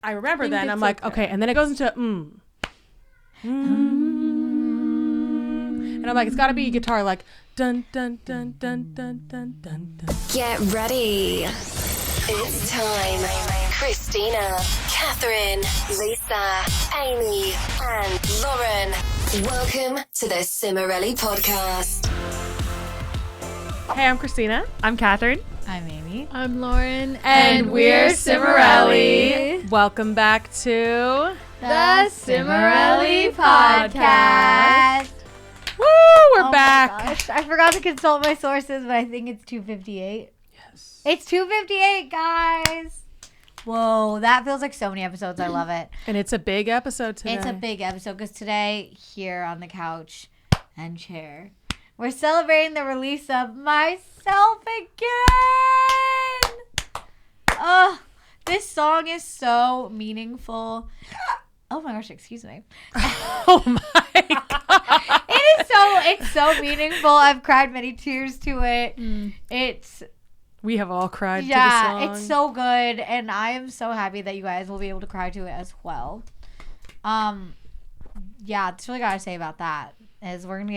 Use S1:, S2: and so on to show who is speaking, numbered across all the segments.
S1: I remember then. I'm like, okay. And then it goes into and I'm like, it's got to be guitar like dun dun dun dun dun dun dun dun.
S2: Get ready. It's time. Christina, Catherine, Lisa, Amy, and Lauren. Welcome to the Cimorelli podcast.
S1: Hey, I'm Christina.
S3: I'm Catherine.
S4: I'm Amy.
S3: I'm Lauren.
S1: And we're Cimorelli. Welcome back to
S3: the Cimorelli podcast.
S1: Woo, we're back.
S4: My gosh. I forgot to consult my sources, but I think it's 2:58.
S1: Yes.
S4: It's 2:58, guys. Whoa, that feels like so many episodes. I love it.
S1: And it's a big episode today.
S4: It's a big episode because today, here on the couch and chair, we're celebrating the release of Myself Again. Oh, this song is so meaningful. Oh my gosh, excuse me.
S1: Oh my God.
S4: It's so meaningful. I've cried many tears to it.
S1: We have all cried to the song.
S4: It's so good, and I am so happy that you guys will be able to cry to it as well. Yeah, that's really gotta say about that is we're gonna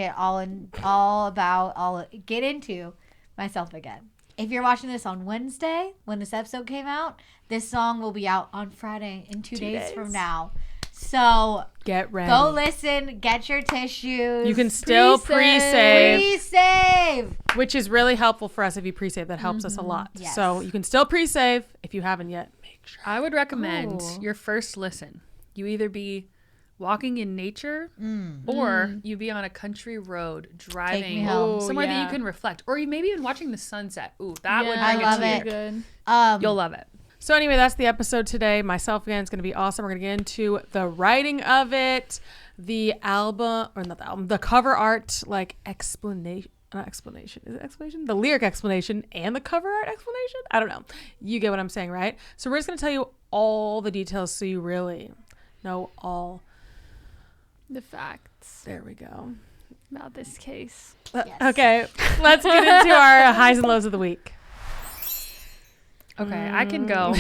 S4: get into Myself Again. If you're watching this on Wednesday when this episode came out, this song will be out on Friday in 2 days from now. So
S1: get ready.
S4: Go listen. Get your tissues.
S1: You can still pre-save.
S4: Pre-save.
S1: Which is really helpful for us if you pre-save. That helps us a lot.
S4: Yes.
S1: So you can still pre-save if you haven't yet. Make sure.
S3: I would recommend your first listen. You either be walking in nature or you be on a country road driving somewhere that you can reflect. Or you maybe even watching the sunset. Ooh, that would bring it to you.
S4: Good.
S3: You'll love it.
S1: So anyway, that's the episode today. Myself Again is going to be awesome. We're going to get into the writing of it, the album, or not the album, the cover art, like explanation. Not explanation. Is it explanation? The lyric explanation and the cover art explanation? I don't know. You get what I'm saying, right? So we're just going to tell you all the details so you really know all
S5: the facts.
S1: There we go.
S5: About this case.
S4: Yes.
S1: Okay, let's get into our highs and lows of the week.
S3: Okay, I can go.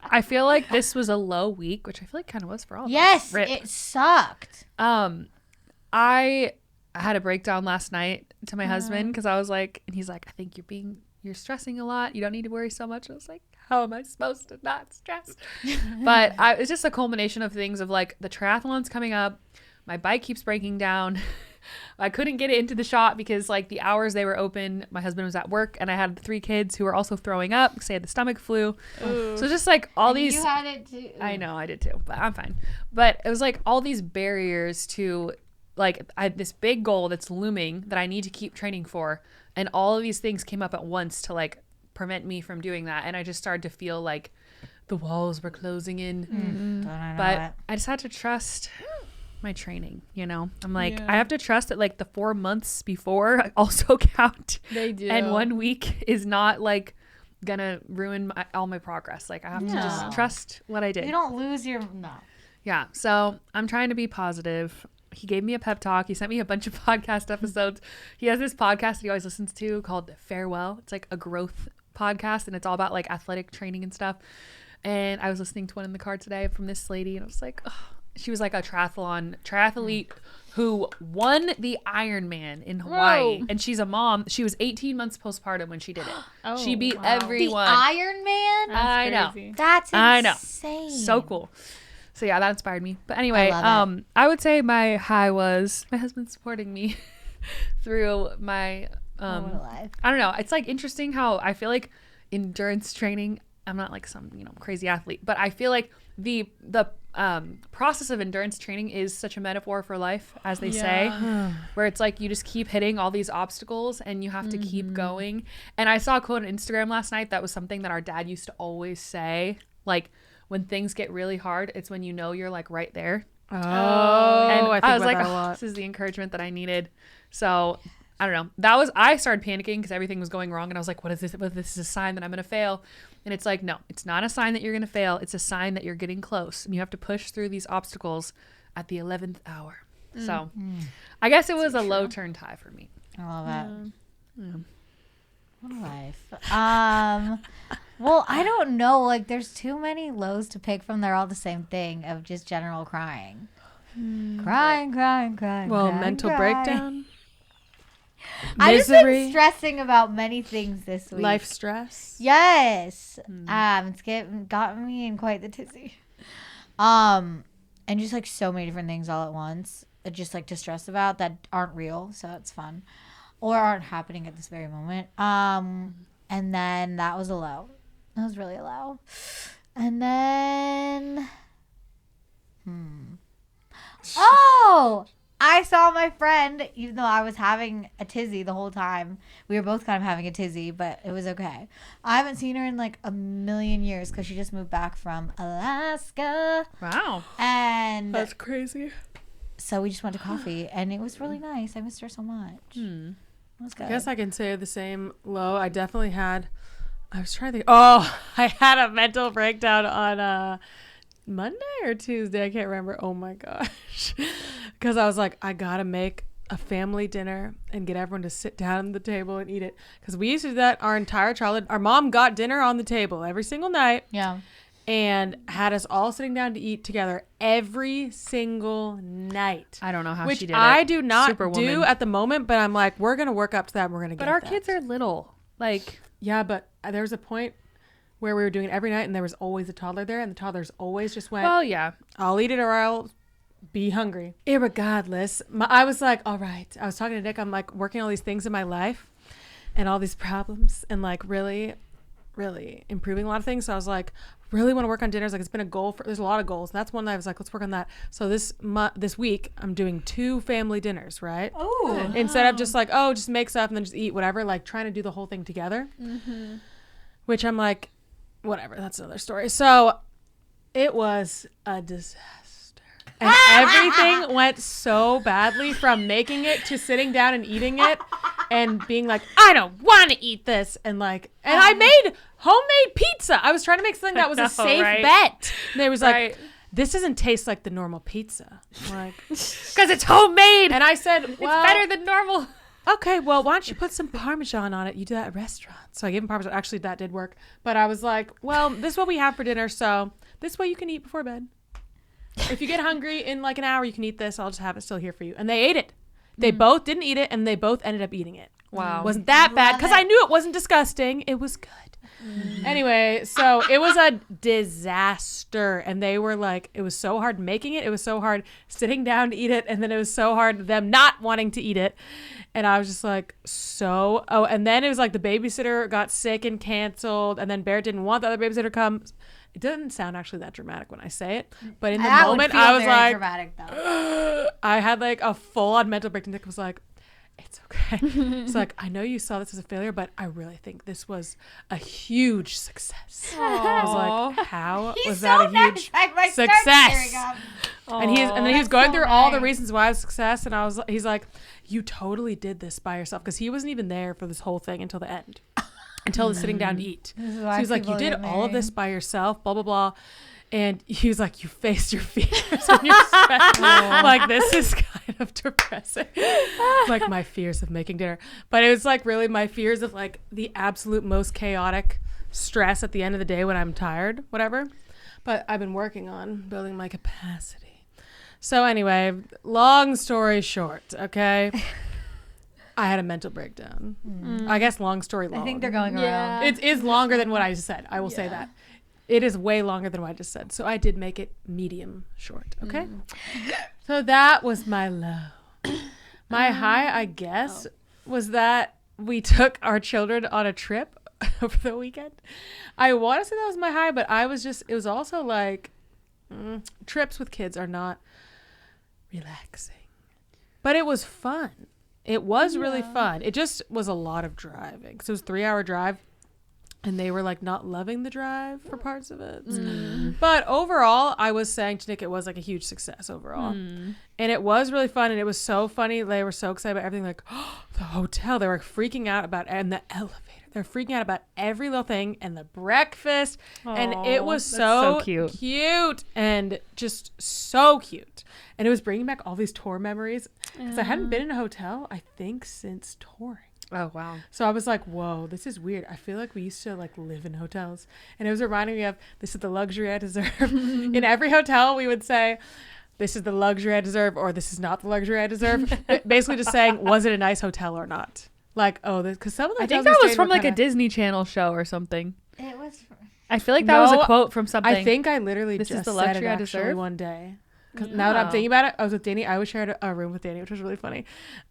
S3: I feel like this was a low week, which I feel like kind of was for all of us.
S4: Yes, it sucked.
S3: I had a breakdown last night to my husband because I was like, and he's like, I think you're stressing a lot. You don't need to worry so much. I was like, how am I supposed to not stress? But it's just a culmination of things of like the triathlon's coming up. My bike keeps breaking down. I couldn't get it into the shop because like the hours they were open, my husband was at work and I had 3 kids who were also throwing up because they had the stomach flu. Ooh. So just like all these.
S4: You had it too.
S3: I know I did too, but I'm fine. But it was like all these barriers to like this big goal that's looming that I need to keep training for. And all of these things came up at once to like prevent me from doing that. And I just started to feel like the walls were closing in. But I just had to trust my training, you know. I'm like, I have to trust that like the 4 months before also count.
S5: They do.
S3: And 1 week is not like gonna ruin all my progress. Like I have to just trust what I did.
S4: You don't lose your
S3: Yeah. So I'm trying to be positive. He gave me a pep talk. He sent me a bunch of podcast episodes. He has this podcast that he always listens to called Farewell. It's like a growth podcast and it's all about like athletic training and stuff. And I was listening to one in the car today from this lady and I was like, oh. She was like a triathlete who won the Ironman in Hawaii. Whoa. And she's a mom. She was 18 months postpartum when she did it. She beat everyone.
S4: The Ironman?
S3: I know.
S4: That's insane.
S3: I know. So cool. So yeah, that inspired me. But anyway, I would say my high was my husband supporting me through my
S4: life.
S3: I don't know. It's like interesting how I feel like endurance training, I'm not like some, crazy athlete, but I feel like the process of endurance training is such a metaphor for life, as they say, where it's like you just keep hitting all these obstacles and you have to keep going. And I saw a quote on Instagram last night that was something that our dad used to always say, like when things get really hard, it's when you know you're like right there.
S1: And
S3: I was like, this is the encouragement that I needed. So I don't know. I started panicking because everything was going wrong. And I was like, what is this? This is a sign that I'm going to fail. And it's like, no, it's not a sign that you're going to fail. It's a sign that you're getting close. And you have to push through these obstacles at the 11th hour. So I guess it was a low turned high for me.
S4: I love that. What a life. Well, I don't know. Like, there's too many lows to pick from. They're all the same thing of just general crying. Crying.
S1: Well, mental breakdown.
S4: I've just been
S1: Misery.
S4: stressing about many things this week.
S1: Life stress.
S4: Yes. It's gotten me in quite the tizzy. And just like so many different things all at once. Just like to stress about that aren't real, so that's fun. Or aren't happening at this very moment. And then that was a low. That was really a low. And then oh, I saw my friend, even though I was having a tizzy the whole time. We were both kind of having a tizzy, but it was okay. I haven't seen her in like a million years because she just moved back from Alaska.
S3: Wow.
S4: And
S1: That's crazy.
S4: so we just went to coffee, and it was really nice. I missed her so much. It was good.
S1: I guess I can say the same low. I definitely had. I was trying to think. Oh, I had a mental breakdown on Monday or Tuesday. I can't remember. Oh my gosh. Because I was like, I got to make a family dinner and get everyone to sit down at the table and eat it. Because we used to do that our entire childhood. Our mom got dinner on the table every single night.
S4: Yeah.
S1: And had us all sitting down to eat together every single night.
S3: I don't know how
S1: Which
S3: she did it.
S1: I do not
S3: Superwoman.
S1: do at the moment, but I'm like, we're going to work up to that and we're going to get
S3: But our
S1: that.
S3: kids are little. Like,
S1: Yeah, but there was a point where we were doing it every night and there was always a toddler there and the toddlers always just went,
S3: well, yeah.
S1: I'll eat it or I'll be hungry. Irregardless, I was like, all right. I was talking to Nick. I'm like working all these things in my life and all these problems and like really improving a lot of things. So I was like, really want to work on dinners. Like it's been a goal there's a lot of goals. And that's one that I was like, let's work on that. So this week I'm doing 2 family dinners, right?
S4: Oh.
S1: Instead of just like, oh, just make stuff and then just eat whatever, like trying to do the whole thing together, which I'm like, whatever, that's another story. So it was a disaster. And everything went so badly from making it to sitting down and eating it and being like, I don't want to eat this. And like, and I made homemade pizza. I was trying to make something that was a safe bet. And they was like, this doesn't taste like the normal pizza. Like,
S3: Because it's homemade.
S1: and I said,
S3: It's
S1: well,
S3: better than normal.
S1: okay, well, why don't you put some Parmesan on it? You do that at restaurants. So I gave him Parmesan. Actually, that did work. But I was like, well, this is what we have for dinner. So this way you can eat before bed. If you get hungry in like an hour, you can eat this. I'll just have it still here for you. And they ate it. They both didn't eat it, and they both ended up eating it.
S3: Wow.
S1: Wasn't that bad? Because I knew it wasn't disgusting. It was good. Anyway, so it was a disaster. And they were like, it was so hard making it. It was so hard sitting down to eat it. And then it was so hard them not wanting to eat it. And I was just like, and then it was like the babysitter got sick and canceled. And then Bear didn't want the other babysitter to come. It doesn't sound actually that dramatic when I say it, but in the moment I was like,
S4: dramatic, though.
S1: I had like a full-on mental breakdown. Nick was like, it's okay. It's like, I know you saw this as a failure, but I really think this was a huge success. I was like, how was that a huge success? And then he was going through all the reasons why it was a success, and he's like, you totally did this by yourself, because he wasn't even there for this whole thing until the end. Until the sitting down to eat. So he was like, you did all of this by yourself, blah, blah, blah. And he was like, you faced your fears and your stress. Like, this is kind of depressing. Like my fears of making dinner. But it was like really my fears of like the absolute most chaotic stress at the end of the day when I'm tired, whatever. But I've been working on building my capacity. So anyway, long story short, okay? I had a mental breakdown. I guess long story long.
S4: I think they're going around.
S1: It is longer than what I just said. I will say that. It is way longer than what I just said. So I did make it medium short. Okay. So that was my low. My high, I guess, was that we took our children on a trip over the weekend. I want to say that was my high, but it was also like trips with kids are not relaxing. But it was fun. It was really fun. It just was a lot of driving. So it was a 3-hour drive. And they were like not loving the drive for parts of it. But overall, I was saying to Nick, it was like a huge success overall. And it was really fun. And it was so funny. They were so excited about everything. Like, oh, the hotel. They were freaking out about, and the elevator. They're freaking out about every little thing, and the breakfast. And it was so cute and just so cute. And it was bringing back all these tour memories. Because I hadn't been in a hotel, I think, since touring.
S3: Oh, wow.
S1: So I was like, whoa, this is weird. I feel like we used to like live in hotels. And it was reminding me of, this is the luxury I deserve. In every hotel, we would say, this is the luxury I deserve, or this is not the luxury I deserve. Basically just saying, was it a nice hotel or not? Like, oh, because some of the
S3: I think
S1: hotels
S3: that
S1: we
S3: was
S1: stayed
S3: from
S1: were
S3: like a
S1: kinda-
S3: Disney Channel show or something.
S4: It was.
S3: I feel like that was
S1: No,
S3: a quote from something.
S1: I think I literally
S3: This is
S1: just
S3: the
S1: said it
S3: luxury I
S1: actually
S3: deserve?
S1: one day. Because now that I'm thinking about it, I was with Danny. I always shared a room with Danny, which was really funny.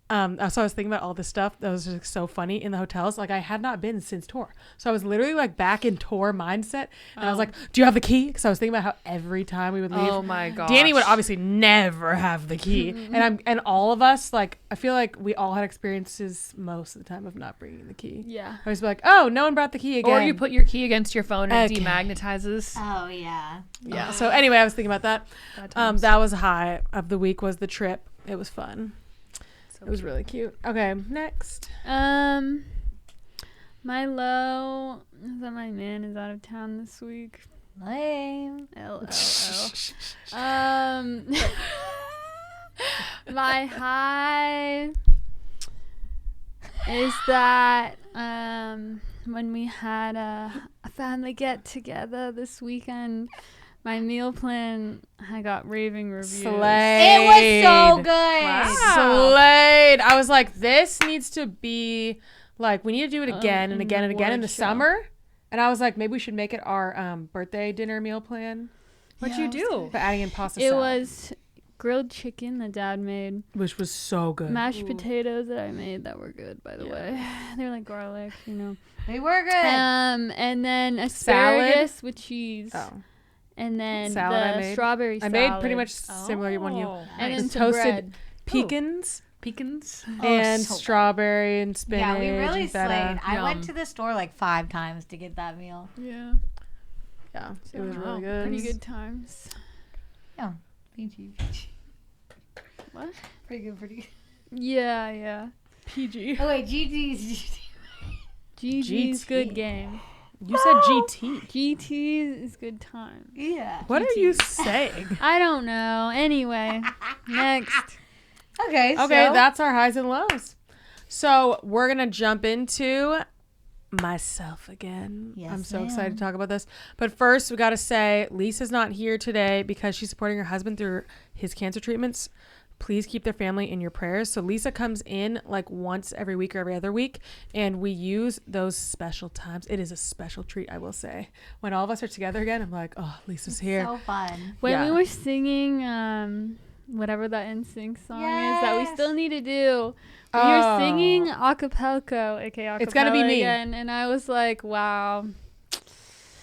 S1: So I was thinking about all this stuff that was just so funny in the hotels. Like I had not been since tour. So I was literally like back in tour mindset. And I was like, do you have the key? Because I was thinking about how every time we would leave,
S3: Oh my god.
S1: Danny would obviously never have the key. And all of us, like, I feel like we all had experiences most of the time of not bringing the key.
S5: Yeah.
S1: I was like, oh, no one brought the key again.
S3: Or you put your key against your phone and
S1: Okay.
S3: it demagnetizes.
S4: Oh yeah.
S1: Yeah. So anyway, I was thinking about that.
S3: Bad times.
S1: That was a high of the week was the trip. It was fun.
S3: So
S1: It was really cute. Okay, next.
S5: My low is that my man is out of town this week.
S4: Lame.
S5: LOL. My high is that when we had a family get together this weekend, my meal plan I got raving reviews.
S1: Slayed.
S4: It was so good.
S1: Slayed. I was like, this needs to be like, we need to do it again and
S5: an
S1: again and again in the
S5: award show.
S1: summer. And I was like, maybe we should make it our birthday dinner meal plan.
S3: What'd you do?
S1: But adding in pasta
S5: It
S1: salad,
S5: was grilled chicken that Dad made,
S1: which was so good.
S5: mashed potatoes that I made that were good, by the way. They're like garlic, you know.
S4: They were good.
S5: And then asparagus with cheese.
S1: Oh.
S5: And then
S1: Salad I
S5: the
S1: made.
S5: strawberry
S1: I
S5: salad.
S1: made pretty much similar to one you.
S5: And then
S1: Just
S5: some
S1: toasted
S5: bread.
S1: pecans
S3: Pecans.
S1: and
S4: so good.
S1: strawberry and spinach.
S4: Yeah, we really
S1: and feta.
S4: slayed. I went
S3: Yum.
S4: to the store like 5 times to get that meal.
S5: Yeah.
S1: Yeah, it was
S3: Wow.
S1: really good.
S5: Pretty good times.
S4: Yeah. PG.
S5: What?
S4: Pretty good, pretty good.
S5: Yeah, yeah.
S1: PG.
S4: Oh, wait, GG's.
S5: GG's
S1: GT.
S5: good game.
S1: You said GT.
S5: GT is good time.
S4: Yeah.
S1: What are you saying?
S5: I don't know. Anyway, next.
S4: Okay, so.
S1: Okay, that's our highs and lows. So we're gonna jump into myself again.
S4: Yes,
S1: I'm so
S4: ma'am.
S1: excited to talk about this. But first, we gotta say Lisa's not here today because she's supporting her husband through his cancer treatments. Please keep their family in your prayers. So Lisa comes in like once every week or every other week, and we use those special times. It is a special treat, I will say. When all of us are together again, I'm like, oh, Lisa's here.
S4: So fun.
S5: When
S1: Yeah.
S5: we were singing whatever that NSYNC song is that we
S4: Yes.
S5: still need to do, we
S1: Oh.
S5: were singing Acapelco, aka Acapella
S1: It's gotta be me.
S5: again, and I was like, wow.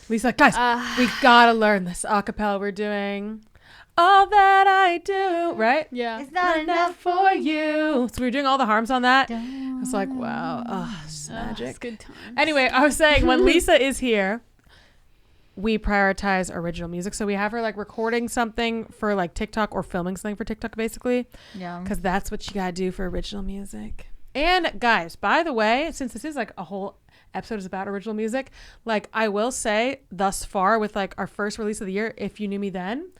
S1: Lisa's like, guys, we gotta learn this acapella we're doing. All that I do, right?
S5: Yeah.
S4: It's not enough
S1: For you. So we were doing all the harms on that. I
S4: Don't.
S1: was like, wow, oh, it's
S5: It's
S1: magic.
S5: good times.
S1: Anyway, I was saying when Lisa is here, we prioritize original music. So we have her like recording something for like TikTok or filming something for TikTok, basically,
S4: Yeah.
S1: because that's what you gotta do for original music. And guys, by the way, since this is like a whole episode is about original music, like I will say thus far with like our first release of the year, If You Knew Me Then,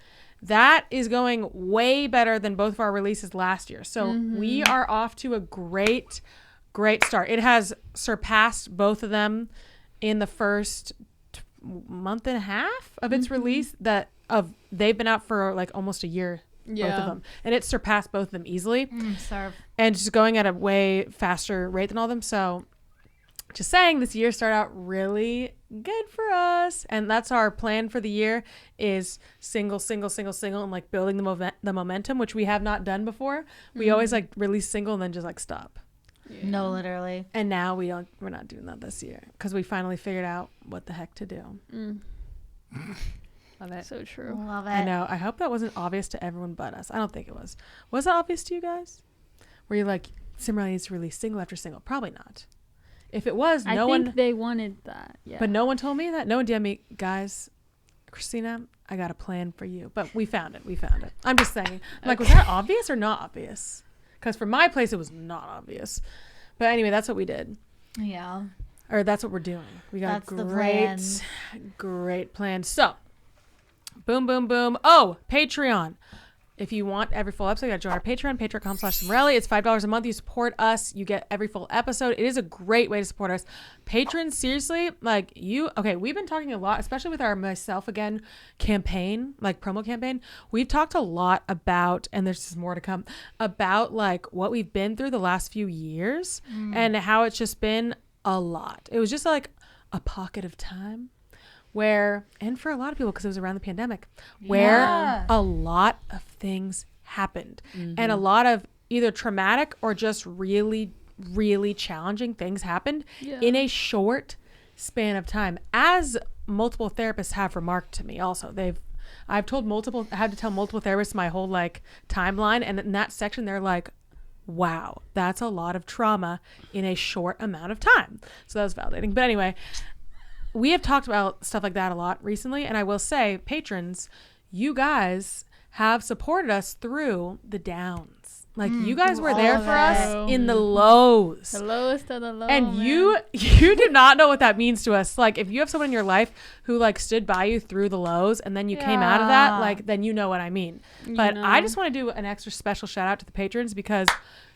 S1: that is going way better than both of our releases last year. So we are off to a great start. It has surpassed both of them in the first month and a half of its release. They've been out for like almost a year, both of them, and it surpassed both of them easily,
S4: Serve.
S1: and just going at a way faster rate than all of them. So just saying, this year started out really good for us, and that's our plan for the year is single, and like building the momentum, which we have not done before. We always like release single and then just like stop.
S4: No, literally.
S1: And now we're not doing that this year because we finally figured out what the heck to do. Love it.
S5: So true.
S4: Love it.
S1: I know. I hope that wasn't obvious to everyone but us. I don't think it was. Was it obvious to you guys? Were you like, Cimorelli needs to release single after single? Probably not. If it was,
S5: I
S1: no
S5: think
S1: one.
S5: they wanted that. Yeah.
S1: But no one told me that. No one DM'd me, guys. Christina, I got a plan for you. But we found it. I'm just saying. I'm like, was that obvious or not obvious? Because for my place, it was not obvious. But anyway, that's what we did.
S4: Yeah.
S1: Or that's what we're doing. We got
S4: That's
S1: a
S4: the plan.
S1: great plan. So, boom, boom, boom. Oh, Patreon. if you want every full episode, you got to join our Patreon, patreon.com/Cimorelli. It's $5 a month. You support us. You get every full episode. It is a great way to support us. Patrons, seriously, like we've been talking a lot, especially with our Myself Again campaign, like promo campaign. We've talked a lot about, and there's just more to come, about like what we've been through the last few years and how it's just been a lot. It was just like a pocket of time where, and for a lot of people, because it was around the pandemic, where a lot of things happened and a lot of either traumatic or just really, really challenging things happened in a short span of time. As multiple therapists have remarked to me also, I had to tell multiple therapists my whole like timeline, and in that section they're like, wow, that's a lot of trauma in a short amount of time. So that was validating. But anyway, we have talked about stuff like that a lot recently, and I will say, patrons, you guys have supported us through the downs. Like you guys were there for us in the lows.
S5: The lowest of the low.
S1: And you do not know what that means to us. Like if you have someone in your life who like stood by you through the lows and then you came out of that, like then you know what I mean. But I just want to do an extra special shout out to the patrons because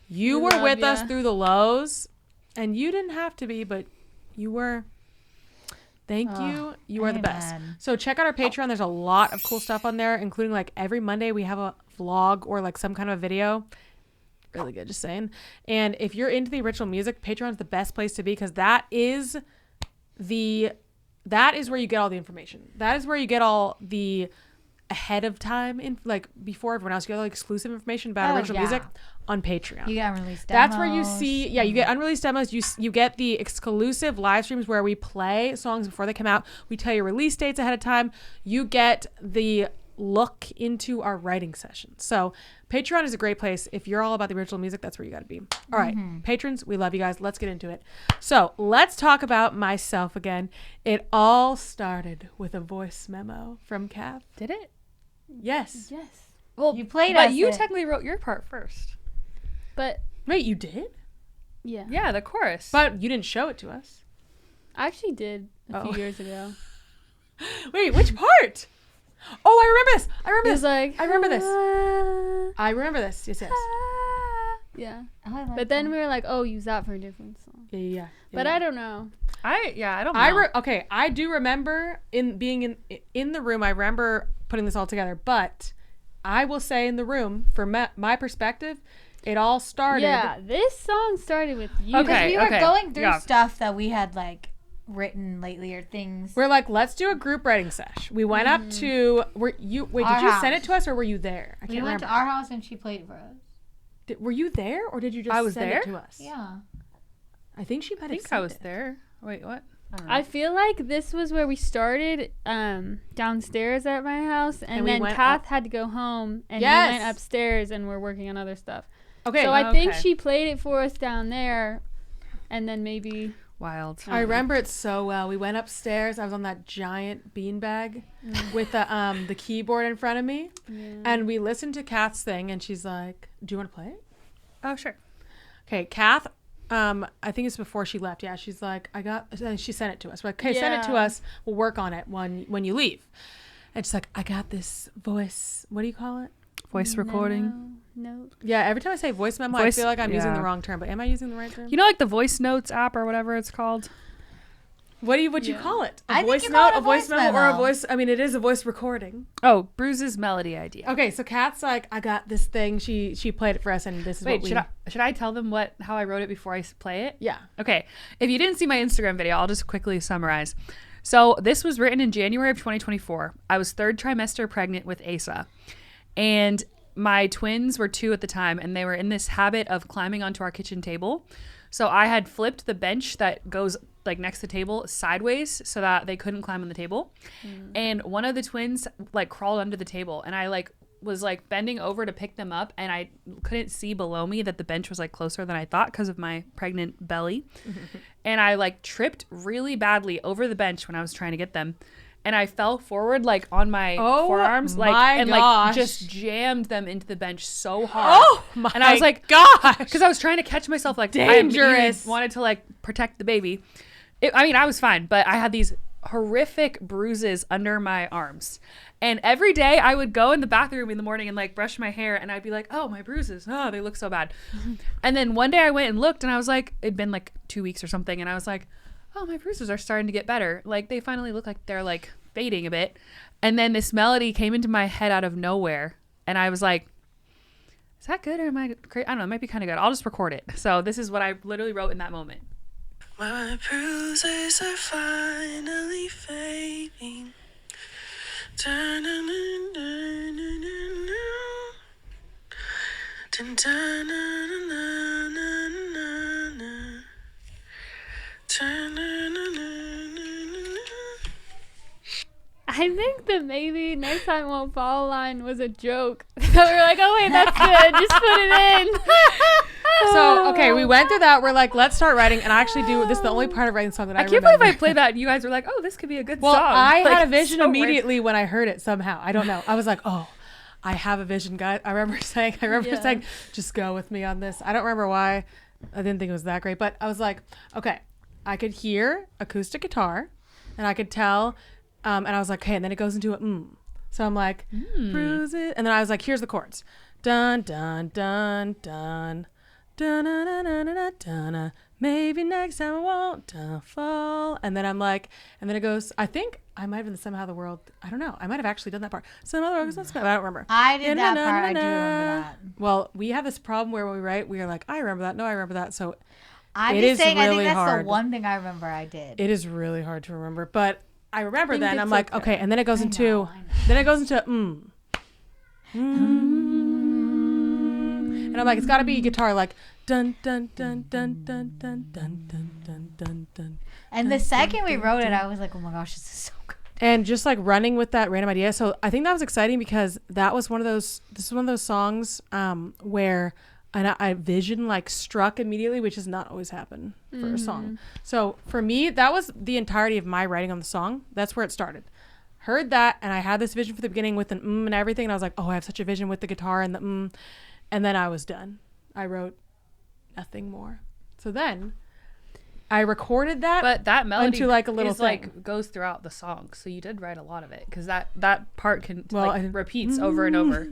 S1: you were with us through the lows, and you didn't have to be, but you were. Thank you. You are the best. So check out our Patreon. There's a lot of cool stuff on there, including like every Monday we have a vlog or like some kind of a video. Really good, just saying. And if you're into the original music, Patreon's the best place to be because that is where you get all the information. That is where you get all the ahead of time in like before everyone else. You get all the exclusive information about original music on Patreon.
S4: You get unreleased demos.
S1: That's where you see, you get unreleased demos. You get the exclusive live streams where we play songs before they come out. We tell you release dates ahead of time. You get the look into our writing sessions. So Patreon is a great place. If you're all about the original music, that's where you got to be. All right, patrons, we love you guys. Let's get into it. So let's talk about Myself Again. It all started with a voice memo from Kath.
S3: Did it?
S1: Yes.
S3: Well,
S4: You played
S3: but
S4: us
S3: you
S4: it.
S3: technically wrote your part first.
S5: But
S1: Wait, you did?
S5: yeah,
S3: Yeah, the chorus.
S1: But you didn't show it to us.
S5: I actually did a few years ago.
S1: Wait, which part? Oh, I remember this.
S5: It was like
S1: I remember this.
S5: "Ah,
S1: I remember this. Yes.
S5: ah." Yeah.
S4: Oh, I like
S5: But then we were like, oh, use that for a different song.
S1: Yeah.
S5: But I don't know.
S3: I don't know.
S1: I do remember being in the room. I remember putting this all together, but I will say in the room, from my perspective, it all started.
S5: Yeah, this song started with you.
S3: Okay.
S4: we were going through
S3: yeah.
S4: stuff that we had like written lately or things.
S1: We're like, let's do a group writing sesh. We went up to did you send it to us or were you there? I
S4: We
S1: can't
S4: went
S1: remember.
S4: to our house and she played for us.
S1: Were you there or did you just
S3: I was
S1: send
S3: there?
S1: it to us?
S4: Yeah.
S1: I think she might have
S3: I think
S1: sent
S3: I was
S1: it.
S3: there. Wait, what? I don't know.
S5: I feel like this was where we started downstairs at my house, and
S1: we
S5: then
S1: went
S5: Kath
S1: up.
S5: had to go home, and
S1: Yes.
S5: we went upstairs and we're working on other stuff.
S1: Okay.
S5: So I think
S3: Okay.
S5: she played it for us down there, and then maybe
S3: Wild.
S1: I remember it so well. We went upstairs. I was on that giant beanbag with the keyboard in front of me, and we listened to Kath's thing. And she's like, "Do you want to play it?"
S3: Oh, sure.
S1: Okay, Kath. I think it's before she left. Yeah, she's like, she sent it to us. We're like, okay, send it to
S5: Yeah.
S1: us. We'll work on it when you leave. And she's like, I got this voice. What do you call it?
S3: Voice recording.
S5: No.
S1: Yeah, every time I say voice memo, I
S3: Voice-
S1: feel like I'm using the
S3: yeah.
S1: wrong term. But am I using the right term?
S3: You know, like the voice notes app or whatever it's called.
S1: What you
S5: Yeah.
S1: call it? A
S4: I think
S1: voice
S4: you call
S1: note,
S4: it a
S1: a voice
S4: voice
S1: memo, or a
S4: memo.
S1: voice? I mean, it is a voice recording.
S3: Oh, Bruce's melody idea.
S1: Okay, so Kat's like, I got this thing. She played it for us, and this is
S3: Wait,
S1: what we.
S3: should I tell them how I wrote it before I play it?
S1: Yeah.
S3: Okay. If you didn't see my Instagram video, I'll just quickly summarize. So this was written in January of 2024. I was 3rd trimester pregnant with Asa. And my twins were 2 at the time, and they were in this habit of climbing onto our kitchen table. So I had flipped the bench that goes like next to the table sideways so that they couldn't climb on the table. And one of the twins like crawled under the table, and I like was like bending over to pick them up, and I couldn't see below me that the bench was like closer than I thought because of my pregnant belly. And I like tripped really badly over the bench when I was trying to get them. And I fell forward like on my forearms, like
S1: my
S3: and
S1: gosh.
S3: like just jammed them into the bench so hard.
S1: Oh my!
S3: And I was like,
S1: gosh,
S3: because I was trying to catch myself, like
S1: Dangerous.
S3: I wanted to like protect the baby. I mean, I was fine, but I had these horrific bruises under my arms. And every day I would go in the bathroom in the morning and like brush my hair, and I'd be like, oh, my bruises, oh, they look so bad. And then one day I went and looked, and I was like, it'd been like 2 weeks or something, and I was like, oh, my bruises are starting to get better. Like, they finally look like they're like fading a bit. And then this melody came into my head out of nowhere, and I was like, is that good, or am I crazy? I don't know, it might be kind of good. I'll just record it. So this is what I literally wrote in that moment.
S6: My bruises are finally fading.
S5: I think the maybe next time won't fall line was a joke. So we were like, oh wait, that's good. Just put it in.
S1: So, okay, we went through that. We're like, let's start writing. And I actually do. This is the only part of writing the song that I
S3: I can't
S1: remember.
S3: believe I played that and you guys were like, oh, this could be a good
S1: Well,
S3: song.
S1: I
S3: Like,
S1: had a vision
S3: so weird.
S1: immediately when I heard it somehow. I don't know. I was like, oh, I have a vision, guys. I remember saying, just go with me on this. I don't remember why. I didn't think it was that great. But I was like, okay, I could hear acoustic guitar and I could tell. And I was like, okay, and then it goes into a So I'm like, bruise it. And then I was like, here's the chords. Dun, dun, dun, dun. Dun, dun, dun, dun, dun, dun, dun. Maybe next time I won't fall. And then I'm like, and then it goes, I think I might have been Somehow the World. I don't know. I might have actually done that part. Somehow the World goes, I don't remember.
S4: I did that part. I do remember that.
S1: Well, we have this problem where when we write, we are like, I remember that. No, I remember that. So
S4: I'm
S1: it
S4: just
S1: is
S4: saying, I
S1: really
S4: think that's
S1: hard.
S4: the one thing I remember I did.
S1: It is really hard to remember. But I remember
S5: think
S1: then. I'm
S5: it's
S1: like,
S5: okay.
S1: okay. And then it goes
S4: I
S1: into,
S4: know.
S1: then it goes into, And I'm like, it's got to be guitar, like, dun, dun, dun, dun, dun, dun, dun, dun, dun, dun, dun.
S4: And the second we wrote it, I was like, oh my gosh, this is so good.
S1: And just like running with that random idea. So I think that was exciting because that was this is one of those songs where a vision like struck immediately, which does not always happen for a song. So for me, that was the entirety of my writing on the song. That's where it started. Heard that, and I had this vision for the beginning with an and everything. And I was like, oh, I have such a vision with the guitar and the And then I was done. I wrote nothing more. So then I recorded that.
S3: But that melody
S1: into like a little
S3: is
S1: thing.
S3: like goes throughout the song, so you did write a lot of it because that part can
S1: I-
S3: repeats over and over.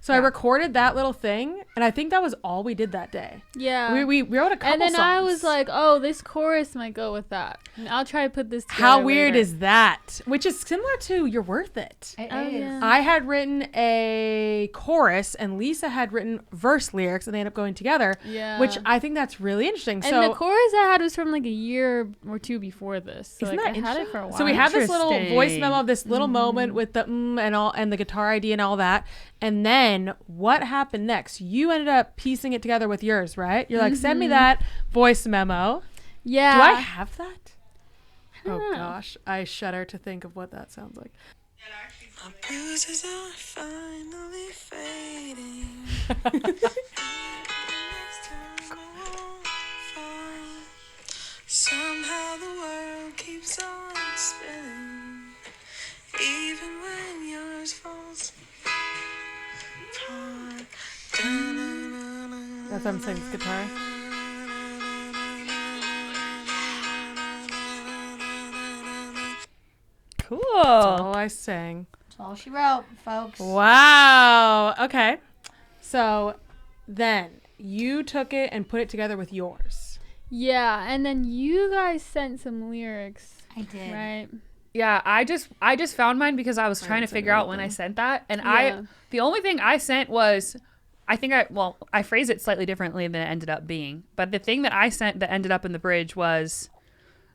S1: So I recorded that little thing, and I think that was all we did that day.
S5: Yeah.
S1: We wrote a couple
S5: And then
S1: songs.
S5: I was like, oh, this chorus might go with that. And I'll try to put this together
S1: how weird
S5: later.
S1: is that? Which is similar to You're Worth It.
S4: It
S5: Oh,
S4: is.
S5: yeah.
S1: I had written a chorus, and Lisa had written verse lyrics, and they ended up going together.
S5: Yeah.
S1: Which I think that's really interesting.
S5: And
S1: So
S5: the chorus I had was from like a year or two before this. So
S1: Isn't
S5: like,
S1: that
S5: I had it for a while.
S1: So we have this little voice
S3: Interesting.
S1: memo of this little moment with the and all and the guitar ID and all that. And then what happened next? You ended up piecing it together with yours, right? You're like, send me that voice memo.
S5: Yeah.
S1: Do I have that?
S5: don't
S1: Oh
S5: know.
S1: gosh, I shudder to think of what that sounds like.
S6: My bruises are finally fading. Somehow the world keeps on spinning, even when yours falls apart.
S1: That's what I'm saying, it's guitar.
S3: Cool.
S1: That's all I sang.
S4: That's all she wrote, folks.
S1: Wow. Okay. So then you took it and put it together with yours.
S5: Yeah. And then you guys sent some lyrics,
S4: I did.
S5: right?
S3: Yeah, I just found mine because I was trying to figure out when I sent that, and
S5: Yeah.
S3: the only thing I sent was, I phrased it slightly differently than it ended up being, but the thing that I sent that ended up in the bridge was,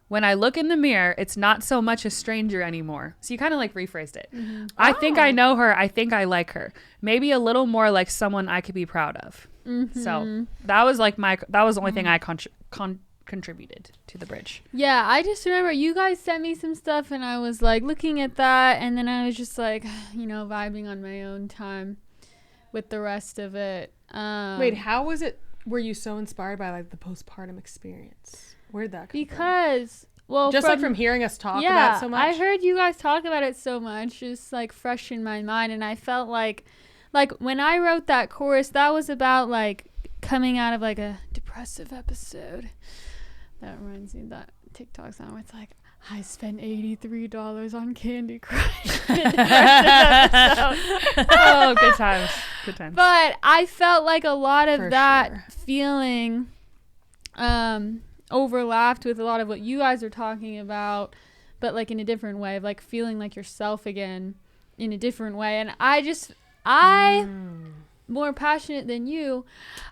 S3: when I look in the mirror, it's not so much a stranger anymore. So you kind of like rephrased it. I think I know her. I think I like her. Maybe a little more like someone I could be proud of. So that was like that was the only thing I contributed to the bridge.
S5: Yeah, I just remember you guys sent me some stuff and I was like looking at that and then I was just like, vibing on my own time with the rest of it.
S1: Wait, how was it? Were you so inspired by like the postpartum experience? Where did that come from?
S5: Because, well,
S1: Just like from hearing us talk
S5: yeah,
S1: about it so much?
S5: I heard you guys talk about it so much, just like fresh in my mind. And I felt like when I wrote that chorus, that was about like coming out of like a depressive episode. That reminds me of that TikTok song where it's like, I spent $83 on Candy Crush.
S3: Oh, good times. Good times.
S5: But I felt like a lot of
S1: For
S5: that
S1: sure.
S5: feeling overlapped with a lot of what you guys are talking about, but like in a different way, of like feeling like yourself again in a different way. And I more passionate than you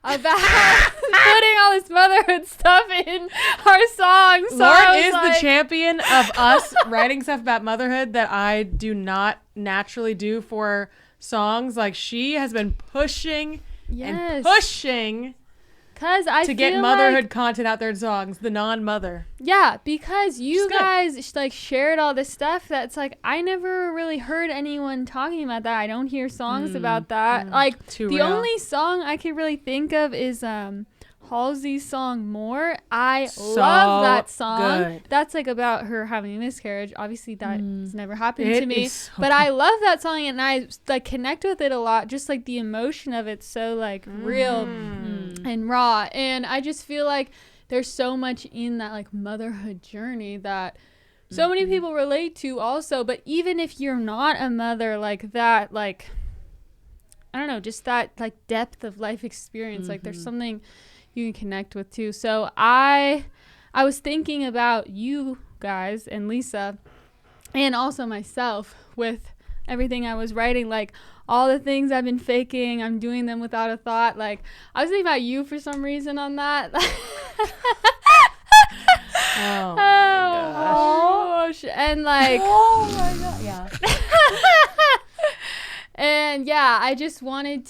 S5: about putting all this motherhood stuff in our songs. So
S1: Lauren
S5: I was
S1: is
S5: like,
S1: the champion of us writing stuff about motherhood that I do not naturally do for songs. Like, she has been pushing and
S5: yes,
S1: pushing
S5: because I
S1: to get
S5: feel
S1: motherhood
S5: like,
S1: content out there in songs, the non-mother.
S5: yeah, because you
S1: Which is good.
S5: guys like shared all this stuff that's like I never really heard anyone talking about that. I don't hear songs about that. Like
S1: Too
S5: the
S1: real.
S5: only song I could really think of is Halsey's song More. I
S1: So
S5: love that song.
S1: good.
S5: That's like about her having a miscarriage. Obviously that has never happened
S1: It
S5: to me.
S1: is so
S5: But I love that song and I like connect with it a lot. Just like the emotion of it's so like real and raw. And I just feel like there's so much in that like motherhood journey that so many people relate to also. But even if you're not a mother, like that, like I don't know, just that like depth of life experience, like there's something you can connect with too. So I was thinking about you guys and Lisa and also myself with everything I was writing, like all the things I've been faking, I'm doing them without a thought. Like I was thinking about you for some reason on that.
S1: Oh,
S5: Oh gosh. And like
S4: Oh my god. Yeah.
S5: and yeah, I just wanted it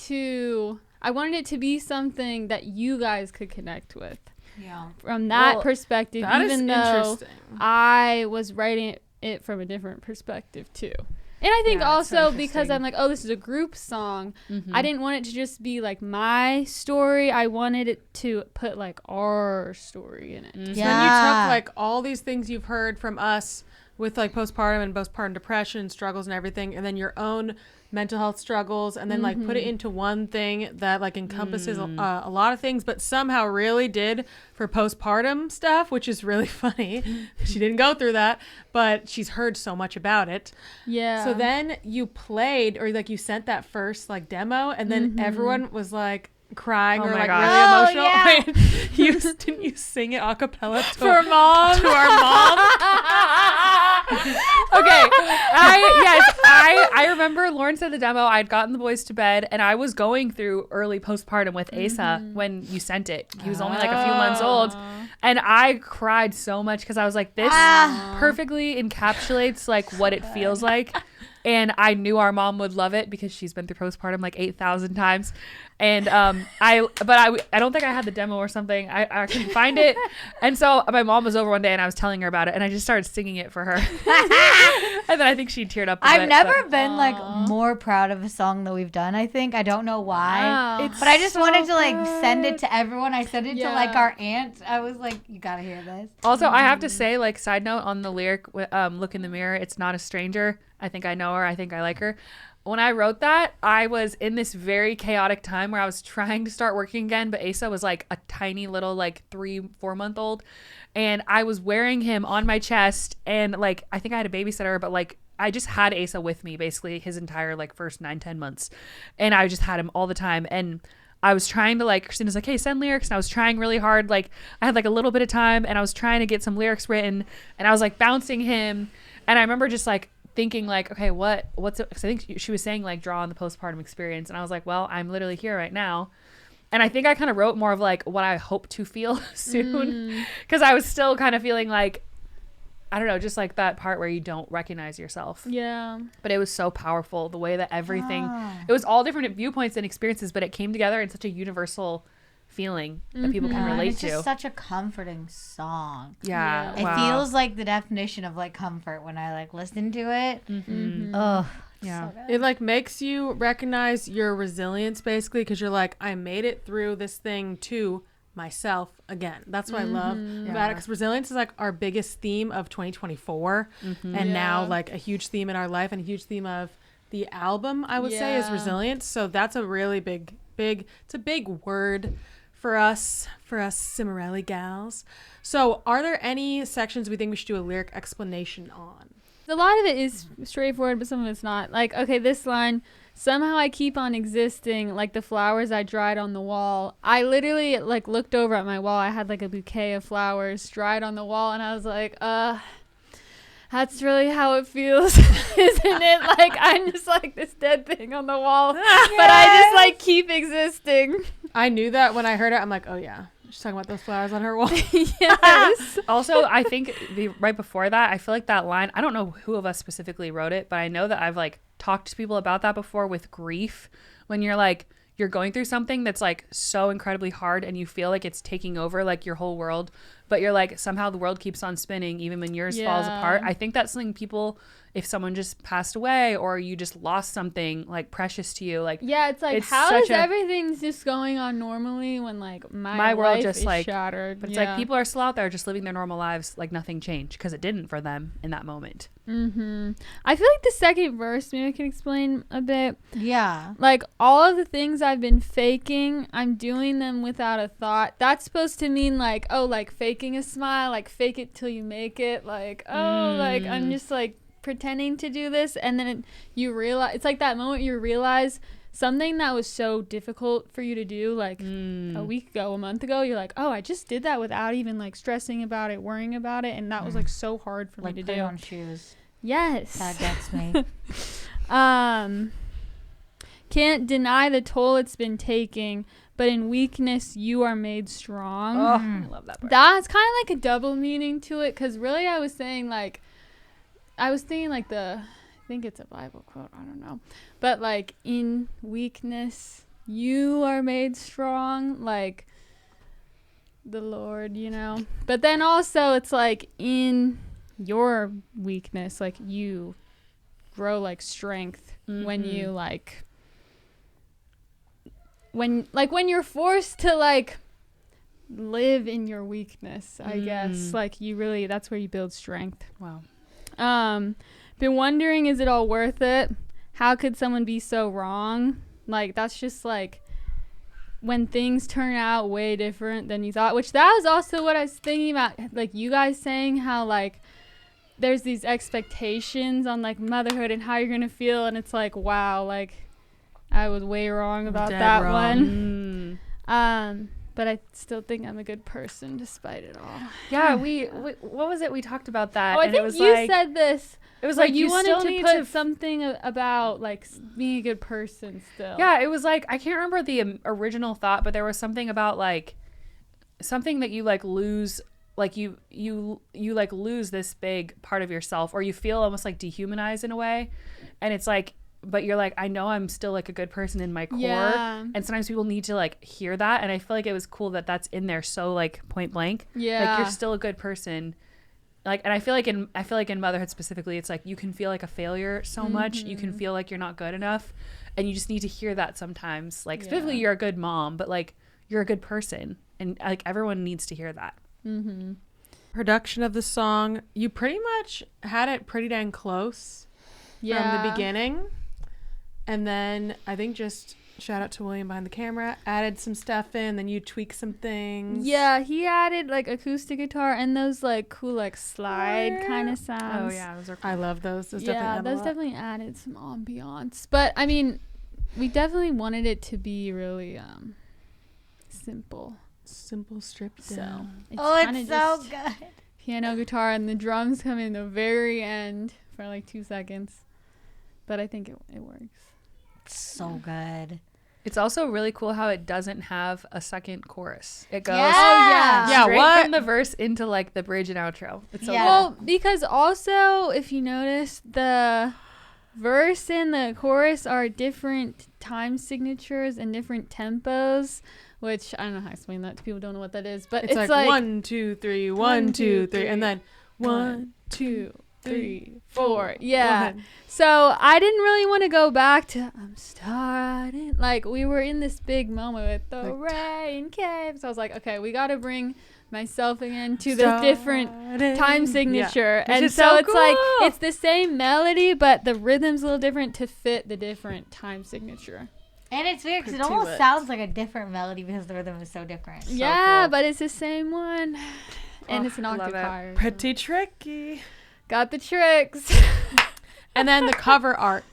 S5: to be something that you guys could connect with
S4: Yeah.
S5: from that
S1: Well,
S5: perspective,
S1: that is
S5: even though
S1: interesting.
S5: I was writing it from a different perspective too. And I think
S1: Yeah, it's
S5: also because
S1: interesting.
S5: I'm like, oh, this is a group song. I didn't want it to just be like my story. I wanted it to put like our story in it.
S1: So then you
S4: Yeah.
S1: took like all these things you've heard from us with like postpartum and postpartum depression struggles and everything, and then your own mental health struggles, and then like put it into one thing that like encompasses a lot of things, but somehow really did for postpartum stuff, which is really funny. She didn't go through that, but she's heard so much about it.
S5: Yeah.
S1: So then you played, or like you sent that first like demo, and then everyone was like crying
S3: Oh
S1: or
S3: my
S1: like
S3: gosh.
S1: really emotional.
S4: yeah.
S1: Wait, didn't you sing it a cappella to
S5: for mom.
S1: to our mom?
S3: Okay. I remember Lauren said the demo. I'd gotten the boys to bed, and I was going through early postpartum with Asa when you sent it. He was only like a few months old, and I cried so much because I was like, this perfectly encapsulates like what it feels like. And I knew our mom would love it because she's been through postpartum like 8,000 times. And I don't think I had the demo or something. I couldn't find it. And so my mom was over one day and I was telling her about it, and I just started singing it for her. And then I think she teared up a
S4: I've
S3: bit,
S4: never
S3: but-
S4: been like more proud of a song that we've done. I think I don't know why,
S5: Wow.
S4: but I just wanted to like send it to everyone. I sent it to like
S5: Yeah.
S4: our aunt. I was like, you gotta hear this.
S3: Also, I have to say, like, side note on the lyric, look in the mirror, it's not a stranger. I think I know her. I think I like her. When I wrote that, I was in this very chaotic time where I was trying to start working again, but Asa was like a tiny little like 3-4 month old, and I was wearing him on my chest, and like I think I had a babysitter, but like I just had Asa with me basically his entire like first 9-10 months, and I just had him all the time. And I was trying to like, Christina's like, hey, send lyrics. And I was trying really hard. Like I had like a little bit of time, and I was trying to get some lyrics written, and I was like bouncing him. And I remember just like thinking like, okay, what's it? Cause I think she was saying like draw on the postpartum experience. And I was like, well, I'm literally here right now. And I think I kind of wrote more of like what I hope to feel soon. Cause I was still kind of feeling like, I don't know, just like that part where you don't recognize yourself.
S5: Yeah.
S3: But it was so powerful, the way that everything, it was all different viewpoints and experiences, but it came together in such a universal feeling that people can
S4: And
S3: relate
S4: it's
S3: to.
S4: just such a comforting song.
S3: Yeah.
S4: It
S3: wow.
S4: feels like the definition of like comfort when I like listen to it. Ugh.
S3: Yeah.
S1: It like makes you recognize your resilience basically, because you're like, I made it through this thing to myself again. That's what I love about it, because resilience is like our biggest theme of 2024, and now like a huge theme in our life, and a huge theme of the album, I would say, is
S5: Yeah.
S1: resilience. So that's a really big it's a big word for us Cimorelli gals. So are there any sections we think we should do a lyric explanation on?
S5: A lot of it is straightforward, but some of it's not. Like, okay, this line, somehow I keep on existing like the flowers I dried on the wall. I literally like looked over at my wall. I had like a bouquet of flowers dried on the wall, and I was like, that's really how it feels, isn't it? Like, I'm just like this dead thing on the wall, but I just like keep existing.
S1: I knew that when I heard it. I'm like, oh yeah, she's talking about those flowers on her wall.
S3: Yes. Also, I think right before that, I feel like that line, I don't know who of us specifically wrote it, but I know that I've like talked to people about that before with grief, when you're like, you're going through something that's like so incredibly hard and you feel like it's taking over like your whole world, but you're like, somehow the world keeps on spinning even when yours falls apart. I think that's something people, if someone just passed away or you just lost something like precious to you, like,
S5: yeah, it's like, how is everything just going on normally when like my
S3: world
S5: life
S3: just
S5: is
S3: like
S5: shattered?
S3: But it's like people are still out there just living their normal lives like nothing changed, because it didn't for them in that moment.
S5: I feel like the second verse, maybe I can explain a bit.
S4: Yeah.
S5: Like, all of the things I've been faking, I'm doing them without a thought. That's supposed to mean like, oh, like faking a smile, like fake it till you make it, like, oh, like I'm just like pretending to do this, and then you realize, it's like that moment you realize something that was so difficult for you to do like a week ago, a month ago, you're like, oh, I just did that without even like stressing about it, worrying about it, and that was like so hard for
S4: Like
S5: me to
S4: put
S5: do.
S4: on shoes.
S5: Yes.
S4: That gets me.
S5: Can't deny the toll it's been taking, but in weakness you are made strong.
S3: I love that part.
S5: That's kind of like a double meaning to it, because really I was thinking like I think it's a Bible quote, I don't know, but like, in weakness you are made strong, like the Lord, you know. But then also it's like, in your weakness, like you grow like strength when you like when you're forced to like live in your weakness, I guess, like you really, that's where you build strength.
S3: Wow.
S5: Been wondering, is it all worth it? How could someone be so wrong? Like, that's just like when things turn out way different than you thought, which that was also what I was thinking about, like you guys saying how like there's these expectations on like motherhood and how you're gonna feel, and it's like, wow, like I was way wrong about that one. But I still think I'm a good person despite it all.
S3: Yeah, we what was it? We talked about that.
S5: Oh, I
S3: and
S5: think
S3: it was
S5: you
S3: like,
S5: said this.
S3: It was
S5: like
S3: like
S5: you wanted
S3: still
S5: to
S3: need
S5: put something about like being a good person still.
S3: Yeah, it was like, I can't remember the original thought, but there was something about like something that you like lose, like you like lose this big part of yourself, or you feel almost like dehumanized in a way, and it's like, but you're like, I know I'm still like a good person in my core.
S5: Yeah.
S3: And sometimes people need to like hear that, and I feel like it was cool that that's in there so like point blank.
S5: Yeah,
S3: like you're still a good person. Like, and I feel like in motherhood specifically, it's like you can feel like a failure so much. You can feel like you're not good enough, and you just need to hear that sometimes. Like, specifically, you're a good mom, but like you're a good person, and like everyone needs to hear that.
S1: Production of the song, you pretty much had it pretty dang close from the beginning, and then I think just shout out to William behind the camera, added some stuff in, then you tweak some things.
S5: Yeah, he added like acoustic guitar and those like cool like slide kind of sounds.
S3: Oh yeah, those are cool.
S1: I love those. Those
S5: Definitely added some ambiance. But I mean, we definitely wanted it to be really simple,
S1: stripped
S5: so
S1: down.
S4: It's so good.
S5: Piano, guitar, and the drums come in the very end for like 2 seconds, but I think it works.
S4: So good.
S3: It's also really cool how it doesn't have a second chorus. It goes
S4: Yeah.
S3: straight from the verse into like the bridge and outro. It's so
S4: Yeah.
S3: cool.
S5: Well, because also, if you notice, the verse and the chorus are different time signatures and different tempos, which I don't know how to explain that to people who don't know what that is, but
S1: It's like 1, 2, 3, 1, 2, 3, and then 1, 2, 3, 4.
S5: Yeah. So I didn't really want to go back to I'm starting. Like, we were in this big moment with the rain came. So I was like, okay, we got to bring myself again to the different time signature.
S3: Which
S5: And
S3: is
S5: so
S3: so
S5: it's like,
S3: cool.
S5: it's the same melody, but the rhythm's a little different to fit the different time signature.
S4: And it's weird because it
S1: To
S4: almost
S1: it.
S4: sounds like a different melody because the rhythm is so different.
S5: Yeah,
S3: cool.
S5: but it's the same one. And
S3: Oh,
S5: it's an
S3: love
S5: octave
S3: it.
S5: higher.
S1: Pretty tricky.
S5: Got the tricks.
S1: And then the cover art.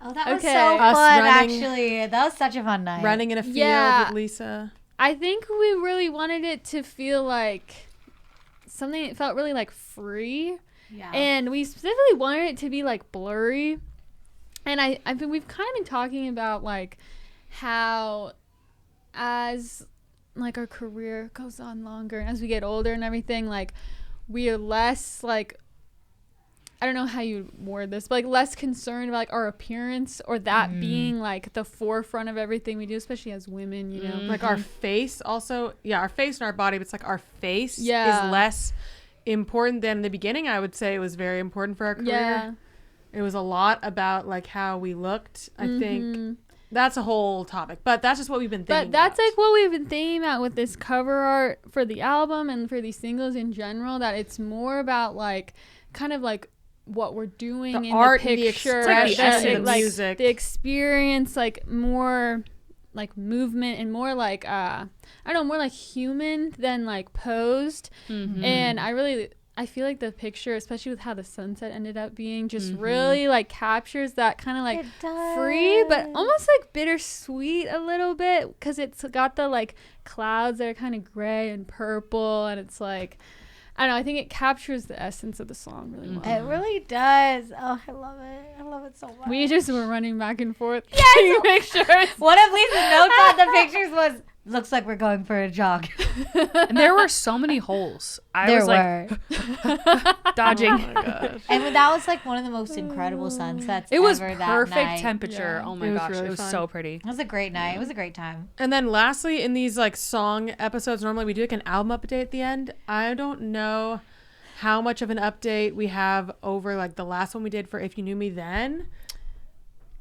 S4: Oh, that was
S5: Okay.
S4: so
S1: Us
S4: fun,
S1: running-
S4: actually. That was such a fun night.
S1: Running in a field
S5: Yeah.
S1: with Lisa.
S5: I think we really wanted it to feel like something that felt really like free.
S4: Yeah.
S5: And we specifically wanted it to be like blurry. And I think we've kind of been talking about like how as like our career goes on longer and as we get older and everything, like we are less like, I don't know how you word this, but like less concerned about like our appearance or that being like the forefront of everything we do, especially as women, you know.
S1: Like our face also. Yeah, our face and our body, but it's like our face
S5: Yeah.
S1: is less important than in the beginning. I would say it was very important for our career.
S5: Yeah.
S1: It was a lot about like how we looked. I think that's a whole topic, but that's just what we've been thinking
S5: But that's
S1: about.
S5: like what we've been thinking about with this cover art for the album and for these singles in general, that it's more about like kind of like what we're doing
S1: The
S5: in
S1: art
S5: the
S1: and the
S5: picture,
S1: expression,
S5: the,
S1: the
S5: like,
S1: music.
S5: the experience, like more like movement and more like I don't know, more like human than like posed. And I feel like the picture, especially with how the sunset ended up being, just really like captures that kind of like
S4: It does.
S5: free but almost like bittersweet a little bit, because it's got the like clouds that are kind of gray and purple, and it's like, I don't know, I think it captures the essence of the song really well.
S4: It really does. Oh, I love it. I love it so much.
S5: We just were running back and forth taking pictures.
S4: One of Lisa's notes on the pictures was, looks like we're going for a jog.
S3: And there were so many holes. I was like dodging.
S1: Oh my gosh.
S4: And that was like one of the most incredible sunsets
S3: It was
S4: ever that
S3: perfect
S4: night.
S3: temperature.
S5: Yeah.
S3: Oh my
S1: It was
S3: gosh,
S1: really
S3: it was
S1: fun.
S3: so pretty.
S4: It was a great night. It was a great time.
S1: And then lastly, in these like song episodes, normally we do like an album update at the end. I don't know how much of an update we have over like the last one we did for If You Knew Me Then.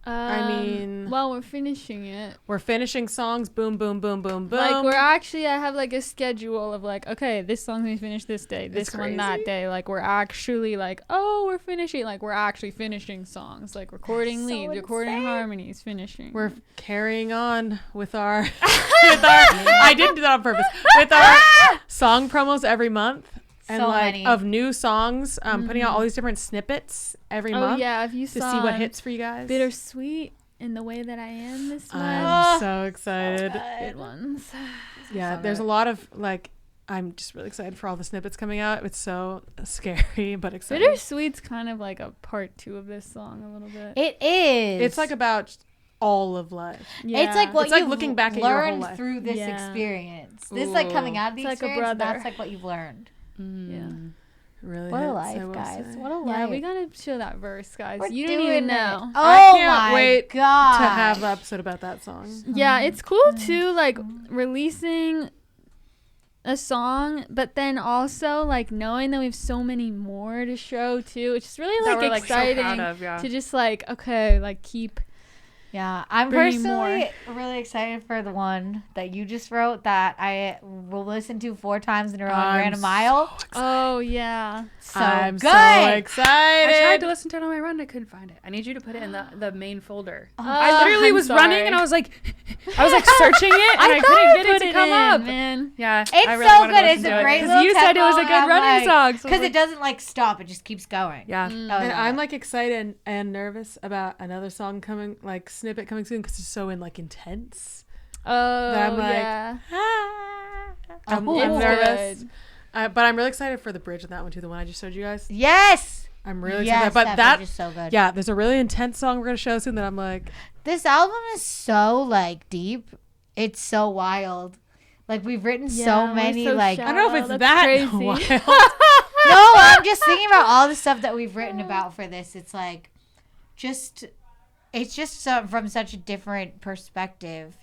S1: I mean,
S5: well, we're finishing it.
S1: we're finishing songs. Boom, boom, boom, boom, boom.
S5: Like we're actually, I have like a schedule of like, okay, this song's gonna finish this day, this one that
S1: crazy.
S5: day. Like we're actually like, oh, we're finishing. Like we're actually finishing songs. Like recording
S4: That's so
S5: leads, recording
S4: insane.
S5: harmonies, finishing.
S1: We're carrying on with our, I didn't do that on purpose, with our song promos every month. And
S4: So
S1: like
S4: many.
S1: of new songs, putting out all these different snippets every
S5: oh
S1: month
S5: yeah, if you
S1: to
S5: saw
S1: see what hits for you guys.
S5: Bittersweet in the way that I am this month.
S1: I'm so excited.
S5: Good ones.
S1: Yeah, there's a lot of like, I'm just really excited for all the snippets coming out. It's so scary but exciting.
S5: Bittersweet's kind of like a part 2 of this song a little bit.
S4: It is.
S1: It's like about all of life.
S4: It's like what
S1: It's like
S4: you've
S1: looking back at your whole
S4: learned
S1: life.
S4: through this
S5: Yeah.
S4: experience. This is like coming out of the
S5: It's like a
S4: experience.
S5: brother.
S4: That's like what you've learned.
S5: Yeah.
S1: Really
S4: What a
S1: hits,
S4: life,
S1: I will
S4: guys.
S1: say.
S4: What a life.
S5: Yeah, we gotta show that verse, guys.
S4: We're
S5: You don't
S4: doing
S5: even
S4: it.
S5: know.
S4: Oh
S1: I can't
S4: my
S1: wait
S4: god.
S1: to have the episode about that song.
S5: Yeah, it's cool too, like releasing a song, but then also like knowing that we have so many more to show too. It's just really
S3: That
S5: like
S3: we're, like, so
S5: exciting
S3: proud of, yeah.
S5: to just like, okay, like keep.
S4: Yeah, I'm
S5: bringing
S4: personally really excited for the one that you just wrote that I will listen to 4 times in a row and ran a mile.
S5: Oh yeah.
S4: So
S1: I'm
S4: good.
S1: so
S3: I
S1: excited.
S3: tried to listen to it on my run. I couldn't find it. I need you to put it in the main folder.
S5: Oh,
S3: I literally
S5: I'm
S3: was
S5: sorry.
S3: running and I was like searching it and I couldn't get it to come up.
S5: man.
S3: Yeah,
S4: It's
S3: I really
S4: so
S3: wanted to
S4: good. It's
S3: listen
S4: a
S3: to
S4: great
S3: because you said it was a good running song. So
S4: Because it doesn't like stop. It just keeps going.
S3: yeah.
S4: Oh,
S1: And
S4: yeah.
S1: I'm like excited and nervous about another song coming, like snippet coming soon, because it's so in like intense.
S5: Oh
S1: That I'm like,
S5: yeah.
S1: I'm
S4: Oh,
S1: nervous,
S5: good.
S1: but I'm really excited for the bridge on that one too. The one I just showed you guys.
S4: Yes.
S1: I'm really
S4: Yes,
S1: excited. But
S4: that
S1: that,
S4: bridge is so good.
S1: yeah, there's a really intense song we're gonna show soon that I'm like,
S4: This album is so like deep. It's so wild. Like we've written
S5: Yeah,
S4: so
S5: we're
S4: many
S5: so
S4: like
S5: shallow.
S1: I don't know if it's
S5: That's
S1: that
S5: crazy.
S1: wild.
S4: No, I'm just thinking about all the stuff that we've written about for this. It's like it's just from such a different perspective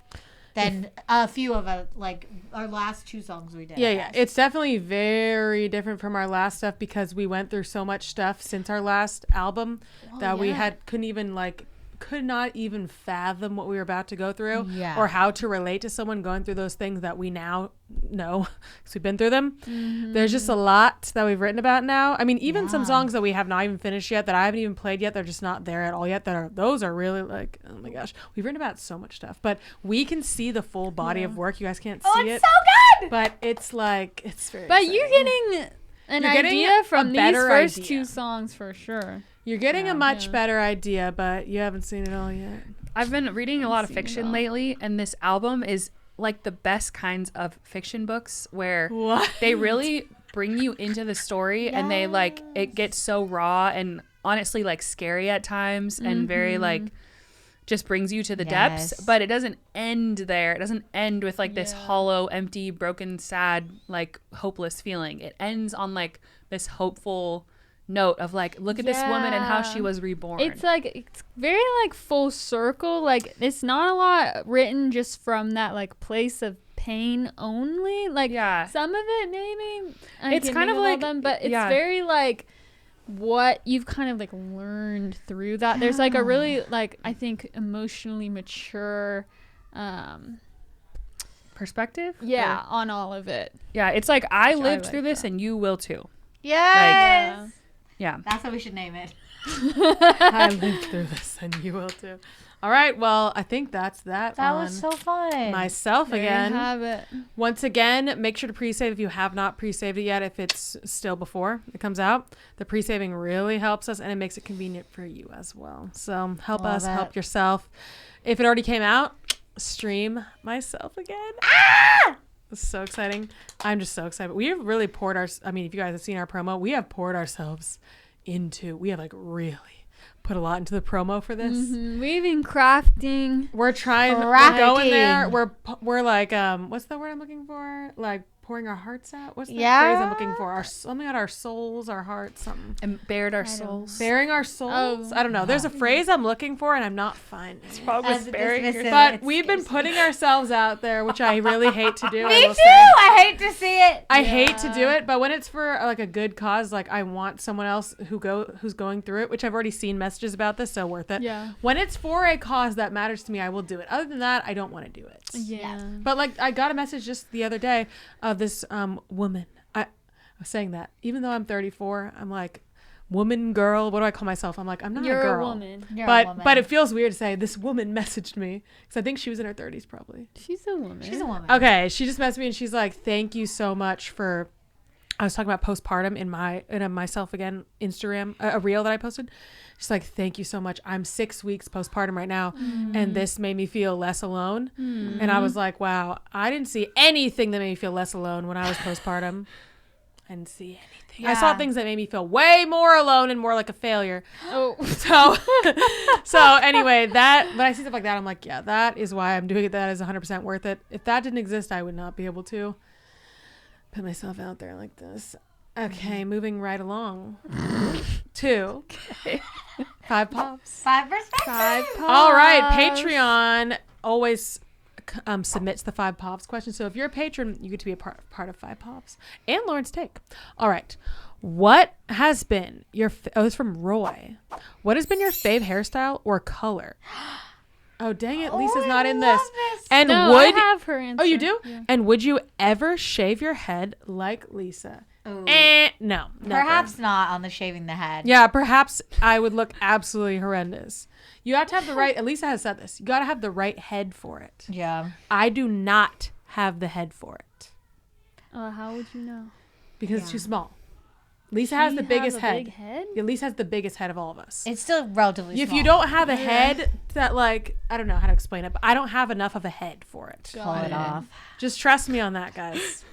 S4: than a few of like our last 2 songs we did. I
S1: Yeah, yeah.
S4: guess.
S1: It's definitely very different from our last stuff because we went through so much stuff since our last album that we couldn't even like could not even fathom what we were about to go through
S4: Yeah.
S1: or how to relate to someone going through those things that we now know because we've been through them. There's just a lot that we've written about now. I mean, even some songs that we have not even finished yet, that I haven't even played yet, they're just not there at all yet. Those are really like, oh my gosh, we've written about so much stuff, but we can see the full body of work. You guys can't see
S4: it's
S1: it,
S4: so good.
S1: but it's like, it's very
S5: But
S1: exciting.
S5: you're getting an
S1: You're getting
S5: idea
S1: a
S5: from these
S1: better
S5: first
S1: idea.
S5: 2 songs for sure.
S1: You're getting a much better idea, but you haven't seen it all yet.
S3: I've been reading a lot of
S5: seen it
S3: fiction
S5: all.
S3: lately, and this album is like the best kinds of fiction books where
S1: What?
S3: they really bring you into the story and they like it gets so raw and honestly like scary at times and very like just brings you to the depths,
S4: Yes.
S3: but it doesn't end there. It doesn't end with like this hollow, empty, broken, sad, like hopeless feeling. It ends on like this hopeful note of like, look at this woman and how she
S5: Yeah.
S3: was reborn.
S5: It's like it's very like full circle. Like it's not a lot written just from that like place of pain only. Like some of it maybe.
S3: It's kind of like-
S5: them, but it's
S3: yeah.
S5: very like what you've kind of like learned through that. There's like a really like I think emotionally mature
S3: perspective.
S5: on all of it.
S3: Yeah, it's like I
S5: Which I
S3: lived
S5: like
S3: through this
S5: that.
S3: and you will too.
S4: Yes.
S3: Yeah.
S4: That's what we should name it.
S1: I lived through this, and you will too. All right, well, I think that's that.
S4: That
S1: on
S4: was so fun.
S1: myself
S5: There you
S1: again.
S5: have it.
S1: Once again, make sure to pre-save if you have not pre-saved it yet. If it's still before it comes out, the pre-saving really helps us, and it makes it convenient for you as well. So help
S4: Love
S1: us,
S4: it.
S1: help yourself. If it already came out, stream myself again. This is so exciting. I'm just so excited. We have really poured I mean, if you guys have seen our promo, we have poured ourselves we have like really put a lot into the promo for this.
S5: We've been crafting.
S1: We're trying, we're
S4: Crafting.
S1: going there. We're like, what's the word I'm looking for? Like pouring our hearts out. What's the phrase I'm looking for? Something out our souls, our hearts, something.
S3: And bared our souls.
S1: Bearing our souls. I don't know. There's a phrase I'm looking for, and I'm not finding it.
S4: As a dismissive,
S1: But
S4: it's
S1: we've been
S4: scarce.
S1: putting ourselves out there, which I really hate to do. I
S4: Me
S1: will
S4: too.
S1: say.
S4: I hate to see it.
S1: I hate to do it, but when it's for like a good cause, like I want someone else who's going through it, which I've already seen messages about this, so worth it.
S5: Yeah.
S1: When it's for a cause that matters to me, I will do it. Other than that, I don't want to do it.
S5: Yeah.
S1: But like I got a message just the other day of this woman. I was saying that even though I'm 34, I'm like woman, girl. What do I call myself? I'm like I'm not
S5: You're
S1: a girl.
S5: a woman.
S4: You're a
S1: But
S4: woman.
S1: it feels weird to say this woman messaged me because I think she was in her 30s probably.
S5: She's a woman.
S4: She's a woman.
S1: Okay, she just messaged me and she's like, "Thank you so much for." I was talking about postpartum in a myself again Instagram a reel that I posted. She's like, "Thank you so much. I'm 6 weeks postpartum right now, and this made me feel less alone." And I was like, "Wow, I didn't see anything that made me feel less alone when I was postpartum. I didn't see anything. I saw
S4: Yeah.
S1: things that made me feel way more alone and more like a failure."
S5: Oh.
S1: So anyway, but I see stuff like that. I'm like, yeah, that is why I'm doing it. That is 100% worth it. If that didn't exist, I would not be able to put myself out there like this. Okay, moving right along to 5 pops.
S4: 5 perspectives.
S1: All right, Patreon always submits the 5 pops question. So if you're a patron, you get to be a part of 5 pops and Lauren's take. All right. What has been your this is from Roy. What has been your fave hairstyle or color? Oh, dang it. Lisa's
S4: I
S1: not in
S4: love
S1: this. And
S5: No,
S1: would
S5: I have her answer.
S1: Oh, you do?
S5: Yeah.
S1: And would you ever shave your head like Lisa?
S4: Ooh.
S1: No. Never.
S4: Perhaps not on the shaving the head.
S1: Yeah, perhaps I would look absolutely horrendous. You have to have the right, Lisa has said this, you got to have the right head for it.
S4: Yeah.
S1: I do not have the head for it
S5: How would you know?
S1: because it's too small. Lisa has the biggest head.
S5: Big head?
S1: Yeah, Lisa has the biggest head of all of us.
S4: It's still relatively
S1: If
S4: small.
S1: you don't have a head that like, I don't know how to explain it, but I don't have enough of a head for it.
S4: pull it off.
S1: Just trust me on that, guys.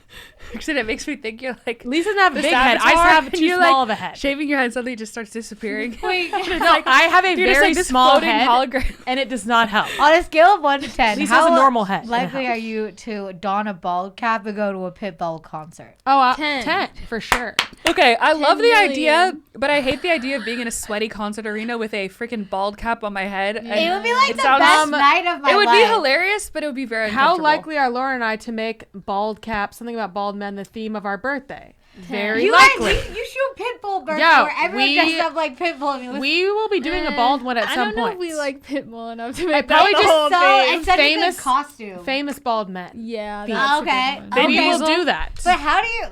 S3: Actually, it makes me think you're like
S1: Lisa doesn't have a
S3: this
S1: big head. I just
S3: avatar,
S1: have
S3: and
S1: too
S3: you're,
S1: small
S3: like,
S1: of a head.
S3: shaving your head suddenly it just starts disappearing.
S4: Wait,
S1: No, I have a
S3: You're just
S1: very
S3: like this
S1: small
S3: floating
S1: head,
S3: hologram.
S1: and it does not help.
S4: on a scale of 1 to 10,
S1: Lisa
S4: how
S1: has a normal head.
S4: likely are you to don a bald cap and go to a Pitbull concert?
S1: Oh,
S5: 10.
S1: 10 for sure.
S3: Okay, I love the
S5: million.
S3: idea, but I hate the idea of being in a sweaty concert arena with a freaking bald cap on my head. And
S4: It would be like
S3: it
S4: the
S3: sounds-
S4: best night of my
S3: It would
S4: life.
S3: be hilarious, but it would be very
S1: How
S3: uncomfortable.
S1: likely are Laura and I to make bald caps, something about bald men, the theme of our birthday? Very
S4: You
S1: likely.
S4: guys, you shoot Pitbull birthday
S1: Yeah,
S4: where everyone dresses up like Pitbull. And
S1: We will be doing a bald one at
S5: I
S1: some
S5: don't know
S1: point.
S5: if we like Pitbull enough to make
S1: probably
S5: that the
S1: just
S5: whole thing.
S4: it's such a
S1: Famous-
S4: good costume.
S1: famous bald men.
S5: Yeah,
S1: Feet.
S5: that's
S4: Okay.
S5: a good
S1: Maybe
S4: Okay.
S1: we'll do that.
S4: But how do you?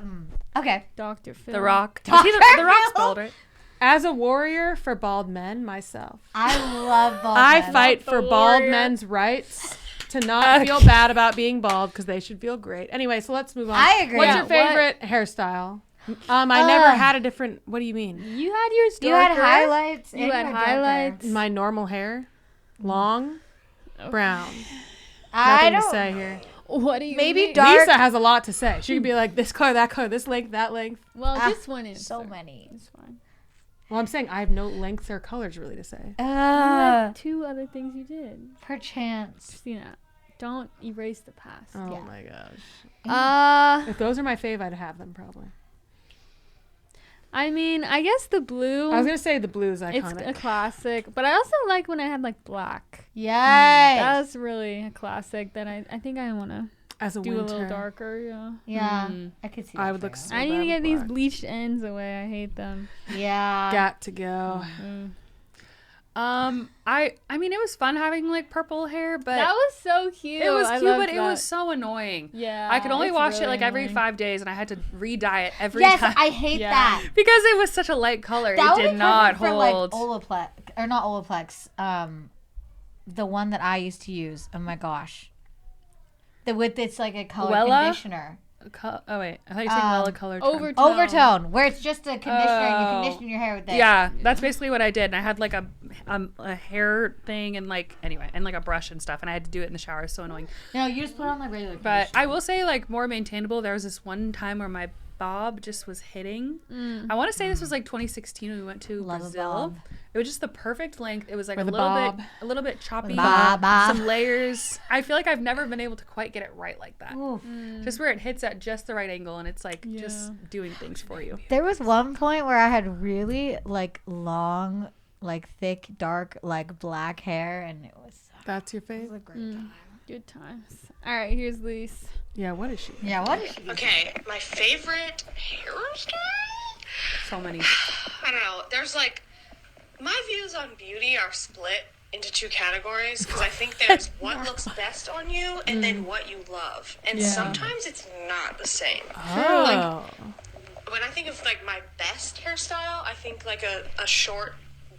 S4: Okay.
S5: Dr. Phil.
S3: The Rock.
S4: Dr.
S3: The Rock's
S4: Phil.
S3: bald, right?
S1: As a warrior for bald men myself,
S4: I love bald
S1: I
S4: men.
S1: fight
S5: the
S1: for bald
S5: warrior.
S1: men's rights to not feel bad about being bald because they should feel great. Anyway, so let's move on.
S4: I agree.
S1: What's
S4: Yeah,
S1: your favorite hairstyle? I never had a different. What do you mean?
S5: You had yours
S4: You had
S5: darker.
S4: highlights.
S5: You
S4: and
S5: had
S4: darker.
S5: highlights.
S1: My normal hair, long, brown.
S4: I
S1: Nothing to
S4: don't.
S1: say here.
S5: What do you
S4: Maybe
S5: mean?
S4: dark.
S1: Lisa has a lot to say. She could be like this color, that color, this length, that length.
S5: Well,
S4: Ah,
S5: just one answer.
S4: So many.
S5: It's fine.
S1: Well, I'm saying I have no lengths or colors really to say.
S5: You had 2 other things you did.
S4: Perchance.
S5: Christina, don't erase the past.
S1: Oh
S4: Yeah.
S1: my gosh.
S5: Uh,
S1: If those are my fave, I'd have them probably.
S5: I mean, I guess the blue.
S1: I was gonna say the blue's
S5: it's
S1: iconic.
S5: a classic, but I also like when I had like black.
S4: Yes.
S5: That's really a classic. That I think I want to
S1: As a
S5: do
S1: winter,
S5: a little darker. Yeah.
S4: Yeah. I could see.
S1: I
S4: that
S1: would
S4: for
S1: look
S4: you.
S1: so
S5: I need
S1: bad
S5: to get
S1: with
S5: these
S1: black.
S5: bleached ends away. I hate them.
S4: Yeah.
S1: Got to go.
S3: I mean, it was fun having like purple hair, but
S5: That was so cute.
S3: it was
S5: I
S3: cute,
S5: loved
S3: but it
S5: that.
S3: was so annoying.
S5: Yeah.
S3: I could only
S5: it's
S3: wash it
S5: really
S3: like every
S5: annoying.
S3: 5 days, and I had to re-dye it every
S4: Yes,
S3: time
S4: I hate
S5: Yeah.
S4: that.
S3: because it was such a light color.
S4: That
S3: It
S4: would
S3: did
S4: be
S3: not
S4: perfect for like
S3: hold.
S4: Olaplex or not Olaplex. The one that I used to use. Oh my gosh. The with it's like a color
S3: Wella?
S4: conditioner.
S3: Oh wait, I thought you were saying Wella colored.
S5: Overtone.
S4: Overtone, where it's just a conditioner and you
S3: Oh.
S4: condition your hair with it.
S3: Yeah, that's basically what I did. And I had like a hair thing and like anyway, and like a brush and stuff, and I had to do it in the shower. It was so annoying.
S4: No, you just put on like regular
S3: But
S4: conditioner.
S3: I will say, like, more maintainable. There was this one time where my bob just was hitting. I want to say this was like 2016 when we went to
S4: Love a
S3: Brazil.
S4: bob.
S3: It was just the perfect length. It was like
S1: With
S3: a
S1: a bob.
S3: little bit choppy,
S4: bob.
S3: some layers. I feel like I've never been able to quite get it right like that.
S4: Oof.
S3: Just where it hits at just the right angle, and it's like just doing things for you.
S4: There was one point where I had really like long, like thick, dark, like black hair, and it was
S1: That's your
S4: it was
S1: fave?
S4: a great time.
S5: Good times. All right, here's Lise.
S1: Yeah. What is she?
S4: Yeah, what is she?
S7: Okay, my favorite hairstyle?
S3: So many.
S7: I don't know. There's like, my views on beauty are split into 2 categories because I think there's what looks best on you and then what you love. And sometimes it's not the same.
S1: Oh.
S7: When I think of like my best hairstyle, I think like a short,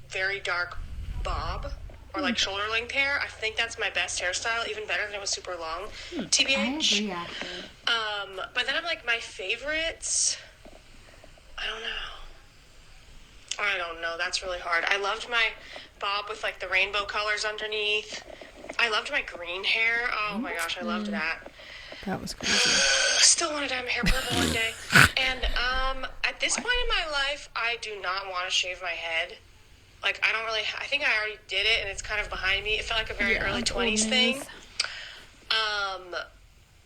S7: very dark bob or like shoulder length hair. I think that's my best hairstyle, even better than it was super long.
S4: I
S7: TBH.
S4: agree, actually.
S7: But then I'm like, my favorites, I don't know. That's really hard. I loved my bob with like the rainbow colors underneath. I loved my green hair. Oh my gosh, I loved that.
S1: That was crazy.
S7: Still want to dye my hair purple one day. And at this point in my life, I do not want to shave my head. Like, I think I already did it, and it's kind of behind me. It felt like a very early 20s thing.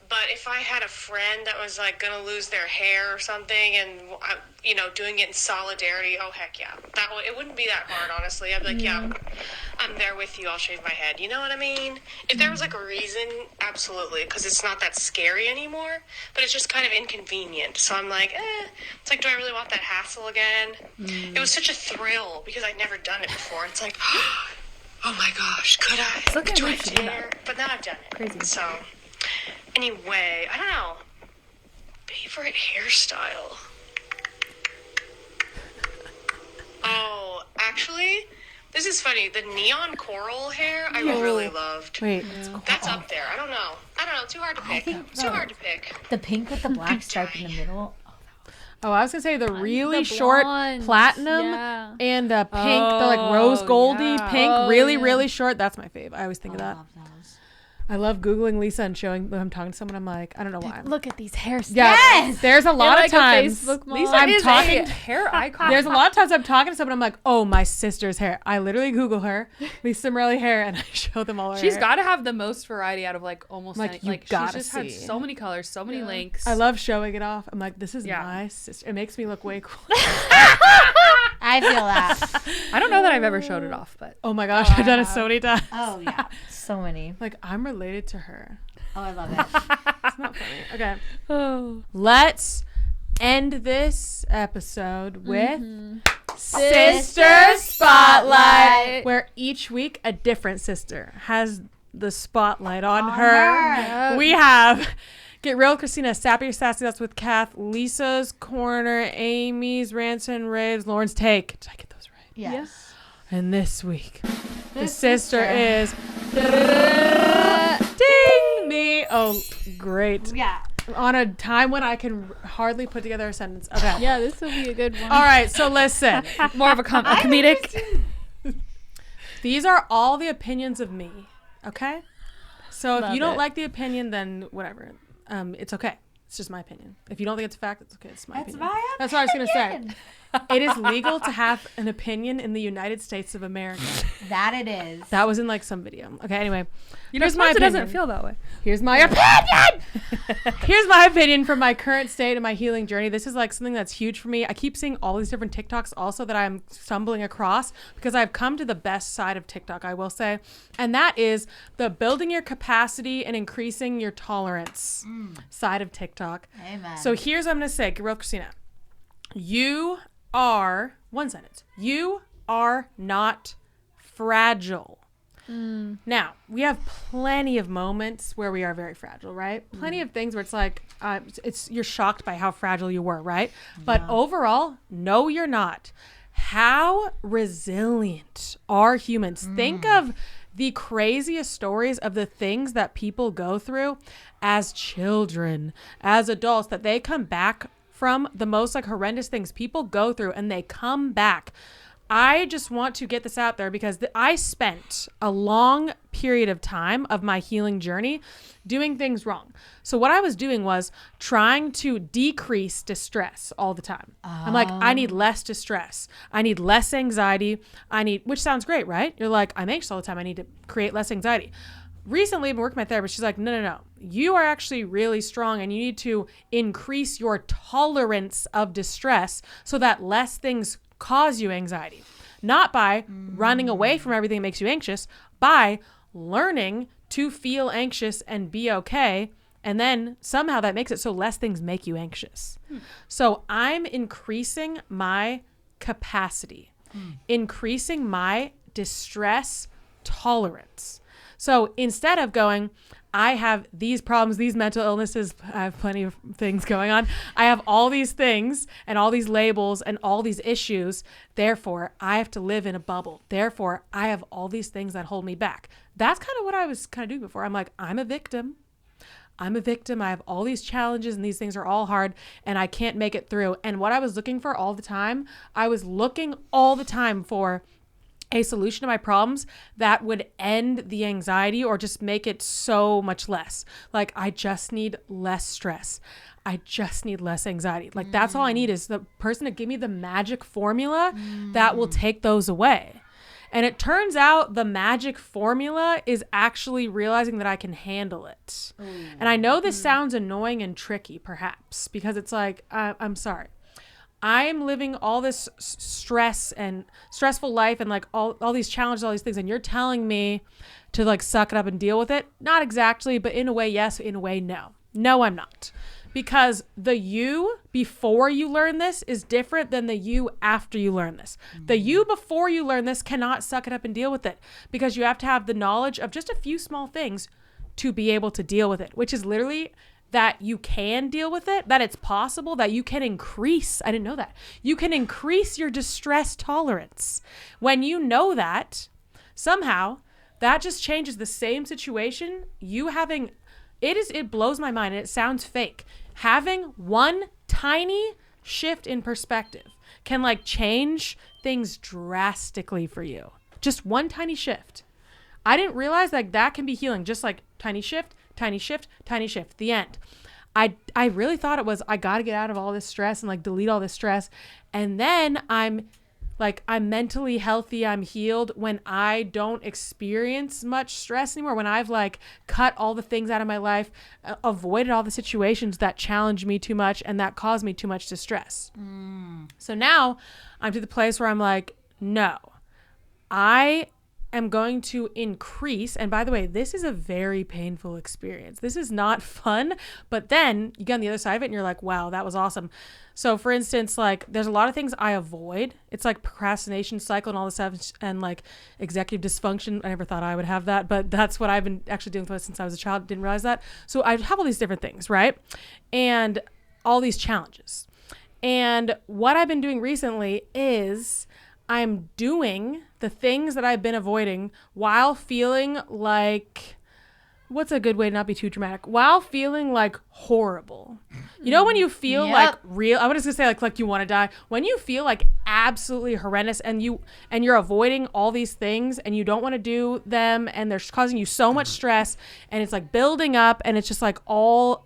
S7: But if I had a friend that was like gonna lose their hair or something, and doing it in solidarity, oh heck yeah, it wouldn't be that hard, honestly. I'd be like, yeah, I'm there with you. I'll shave my head. You know what I mean? If there was like a reason, absolutely, because it's not that scary anymore. But it's just kind of inconvenient. So I'm like, it's like, do I really want that hassle again? It was such a thrill because I'd never done it before. It's like, oh my gosh, could I?
S3: Okay,
S7: Do I
S3: we should do
S7: dare? But now I've done it.
S3: Crazy.
S7: So. Anyway, I don't know. Favorite hairstyle? Oh, actually, this is funny. The neon coral hair I really loved.
S1: Wait.
S7: That's up there. I don't know. Too hard to pick. Too hard to pick.
S4: The pink with the black stripe in the middle.
S1: Oh, I was gonna say the really
S5: The
S1: short
S5: blondes,
S1: platinum
S5: yeah.
S1: and pink, the like rose goldy
S3: yeah.
S1: pink,
S5: Oh,
S1: really,
S5: yeah.
S1: really short. That's my fave. I always think of that.
S4: Love those.
S1: I love Googling Lisa and showing them I'm talking to someone. I'm like, I don't know why.
S5: Look at these hairstyles.
S1: Yeah,
S4: Yes!
S1: there's a lot
S5: like
S1: of
S5: a
S1: times.
S5: Facebook model.
S3: Lisa
S1: I'm
S3: is
S1: talking.
S3: a hair icon.
S1: There's a lot of times I'm talking to someone. I'm like, oh, my sister's hair. I literally Google her, Lisa Cimorelli hair, and I show them all her
S3: She's
S1: hair.
S3: got to have the most variety out of like almost
S1: Like,
S3: any,
S1: you
S3: like she's
S1: gotta
S3: just had
S1: see.
S3: so many colors, so many lengths.
S1: I love showing it off. I'm like, this is
S3: Yeah.
S1: my sister. It makes me look way cool.
S4: I feel that.
S3: I don't know that I've ever showed it off, but
S1: Oh my gosh, I've done it so many times.
S4: Oh yeah, so many.
S1: Like, I'm related to her.
S4: Oh, I love it.
S1: It's not funny. Okay. Let's end this episode with
S4: Sister Spotlight.
S1: where each week a different sister has the spotlight on her. We have Get Real with Christina, Sappy or Sassy, that's with Kath, Lisa's Corner, Amy's Rants and Raves, Lauren's Take. Did I get those right?
S4: Yes.
S1: And this week, the sister is Ding Me. Oh, great.
S4: Yeah.
S1: On a time when I can hardly put together a sentence. Okay.
S5: Yeah, this will be a good one.
S1: All right, so listen.
S3: More of a comedic.
S1: These are all the opinions of me, okay? So if
S5: Love
S1: you don't
S5: it.
S1: like the opinion, then whatever. It's okay. It's just my opinion. If you don't think it's a fact, it's okay. It's my
S4: That's
S1: opinion.
S4: my
S1: That's what I was going to say.
S4: opinion.
S1: It is legal to have an opinion in the United States of America.
S4: That it is.
S1: That was in like some video. Okay, anyway.
S3: You know,
S1: Here's my
S3: sometimes it doesn't
S1: opinion.
S3: feel that way.
S1: Here's my opinion. Here's my opinion from my current state and my healing journey. This is like something that's huge for me. I keep seeing all these different TikToks also that I'm stumbling across because I've come to the best side of TikTok, I will say. And that is the building your capacity and increasing your tolerance side of TikTok.
S4: Amen.
S1: So here's what I'm going to say. Get Real with Christina. You are, one sentence, you are not fragile. Now, we have plenty of moments where we are very fragile, right? Plenty of things where it's like, you're shocked by how fragile you were, right? But overall, no, you're not. How resilient are humans? Think of the craziest stories of the things that people go through as children, as adults, that they come back from, the most like horrendous things people go through, and they come back. I just want to get this out there because I spent a long period of time of my healing journey doing things wrong. So what I was doing was trying to decrease distress all the time. I'm like, I need less distress. I need less anxiety. Which sounds great, right? You're like, I'm anxious all the time. I need to create less anxiety. Recently, I've been working with my therapist. She's like, no. You are actually really strong and you need to increase your tolerance of distress so that less things cause you anxiety. Not by running away from everything that makes you anxious, by learning to feel anxious and be okay. And then somehow that makes it so less things make you anxious. So I'm increasing my capacity, increasing my distress tolerance. So instead of going, I have these problems, these mental illnesses, I have plenty of things going on. I have all these things and all these labels and all these issues. Therefore, I have to live in a bubble. Therefore, I have all these things that hold me back. That's kind of what I was kind of doing before. I'm like, I'm a victim. I have all these challenges and these things are all hard and I can't make it through. And what I was looking for all the time, I was looking all the time for a solution to my problems that would end the anxiety or just make it so much less. Like, I just need less stress. I just need less anxiety. Like, that's all I need is the person to give me the magic formula that will take those away. And it turns out the magic formula is actually realizing that I can handle it. And I know this sounds annoying and tricky, perhaps, because it's like, I'm sorry. I'm living all this stress and stressful life and like all these challenges, all these things. And you're telling me to like suck it up and deal with it. Not exactly, but in a way, yes. In a way, no. No, I'm not. Because the you before you learn this is different than the you after you learn this. The you before you learn this cannot suck it up and deal with it because you have to have the knowledge of just a few small things to be able to deal with it, which is literally that you can deal with it, that it's possible, that you can increase. I didn't know that. You can increase your distress tolerance. When you know that, somehow that just changes the same situation. It blows my mind and it sounds fake. Having one tiny shift in perspective can like change things drastically for you. Just one tiny shift. I didn't realize like that can be healing. Just like tiny shift, tiny shift, tiny shift, the end. I really thought it was, I got to get out of all this stress and like delete all this stress. And then I'm mentally healthy. I'm healed when I don't experience much stress anymore. When I've like cut all the things out of my life, avoided all the situations that challenge me too much and that cause me too much distress. So now I'm to the place where I'm like, no, I am going to increase. And by the way, this is a very painful experience. This is not fun, but then you get on the other side of it and you're like, wow, that was awesome. So for instance, like there's a lot of things I avoid. It's like procrastination cycle and all this stuff, and like executive dysfunction. I never thought I would have that, but that's what I've been actually dealing with since I was a child. Didn't realize that. So I have all these different things, right? And all these challenges. And what I've been doing recently is I'm doing the things that I've been avoiding while feeling like, what's a good way to not be too dramatic? While feeling like horrible. You know when you feel like real, I was just gonna say like you want to die. When you feel like absolutely horrendous and you're avoiding all these things and you don't want to do them and they're causing you so much stress and it's like building up and it's just like all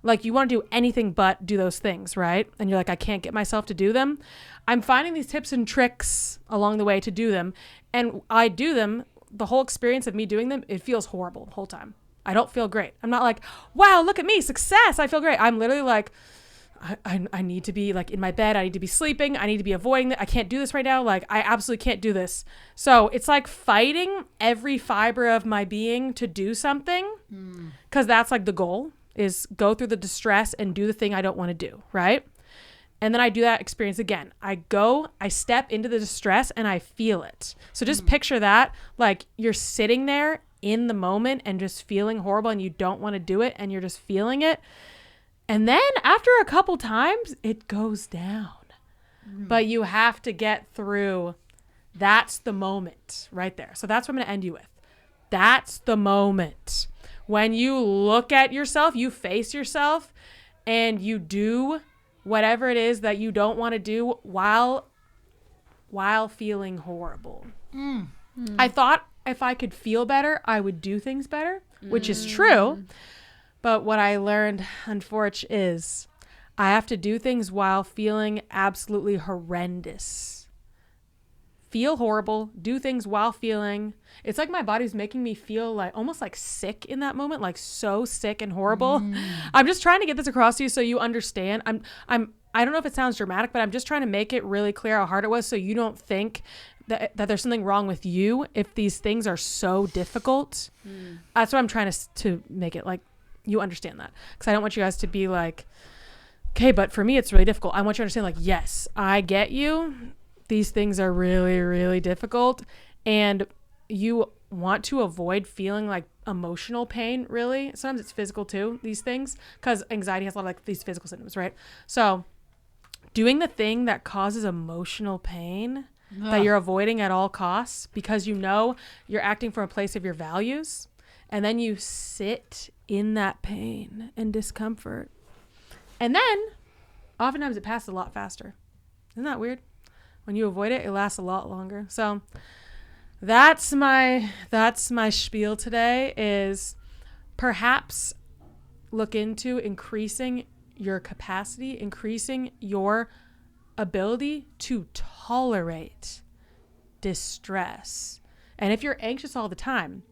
S1: like you want to do anything but do those things, right? And you're like, I can't get myself to do them. I'm finding these tips and tricks along the way to do them. And I do them. The whole experience of me doing them, it feels horrible the whole time. I don't feel great. I'm not like, wow, look at me, success. I feel great. I'm literally like, I need to be like in my bed. I need to be sleeping. I need to be avoiding it. I can't do this right now. Like I absolutely can't do this. So it's like fighting every fiber of my being to do something. Because that's like the goal is go through the distress and do the thing I don't want to do. Right. And then I do that experience again. I step into the distress and I feel it. So just picture that, like you're sitting there in the moment and just feeling horrible and you don't want to do it and you're just feeling it. And then after a couple times, it goes down. But you have to get through. That's the moment right there. So that's what I'm going to end you with. That's the moment. When you look at yourself, you face yourself and you do whatever it is that you don't want to do while feeling horrible. I thought if I could feel better, I would do things better, which is true. But what I learned, unfortunately, is I have to do things while feeling absolutely horrendous. Feel horrible, do things while feeling. It's like my body's making me feel like almost like sick in that moment, like so sick and horrible. I'm just trying to get this across to you so you understand. I don't know if it sounds dramatic, but I'm just trying to make it really clear how hard it was so you don't think that there's something wrong with you if these things are so difficult. That's what I'm trying to make it like you understand that. Because I don't want you guys to be like, okay, but for me, it's really difficult. I want you to understand like, yes, I get you. These things are really, really difficult. And you want to avoid feeling like emotional pain, really. Sometimes it's physical too, these things. Because anxiety has a lot of like these physical symptoms, right? So doing the thing that causes emotional pain that you're avoiding at all costs because you know you're acting from a place of your values. And then you sit in that pain and discomfort. And then oftentimes it passes a lot faster. Isn't that weird? When you avoid it, it lasts a lot longer. So that's my spiel today is perhaps look into increasing your capacity, increasing your ability to tolerate distress. And if you're anxious all the time,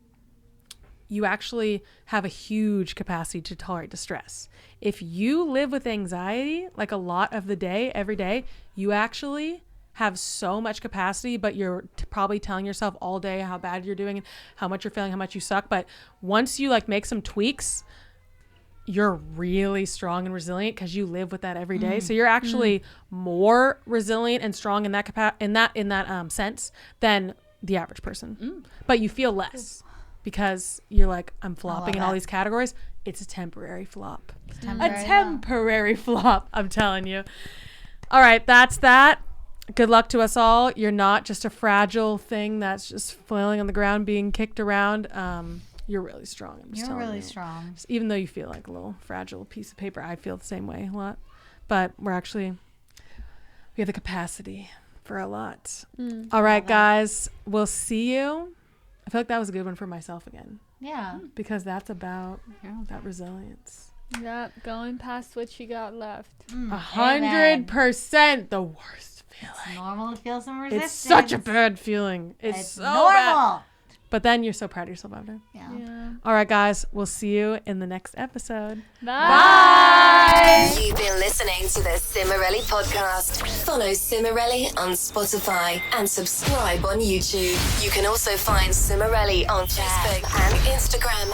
S1: you actually have a huge capacity to tolerate distress. If you live with anxiety, like a lot of the day, every day, you actually have so much capacity, but you're probably telling yourself all day how bad you're doing and how much you're feeling, how much you suck. But once you like make some tweaks, you're really strong and resilient because you live with that every day. So you're actually more resilient and strong in that in that sense than the average person. But you feel less because you're like, I'm flopping in all these categories. It's a temporary flop. A temporary flop, I'm telling you. All right, that's that. Good luck to us all. You're not just a fragile thing that's just flailing on the ground, being kicked around. You're really strong.
S4: You're really strong.
S1: Even though you feel like a little fragile piece of paper, I feel the same way a lot. But we have the capacity for a lot. All right, guys. We'll see you. I feel like that was a good one for myself again.
S4: Yeah.
S1: Because that's about that resilience.
S5: Yep, going past what you got left.
S1: 100% the worst feeling.
S4: It's normal to feel some resistance.
S1: It's such a bad feeling. It's so
S4: normal.
S1: bad. But then you're so proud of yourself after.
S4: Yeah.
S5: Yeah.
S1: All right, guys. We'll see you in the next episode.
S5: Bye.
S2: You've been listening to the Cimorelli podcast. Follow Cimorelli on Spotify and subscribe on YouTube. You can also find Cimorelli on Facebook and Instagram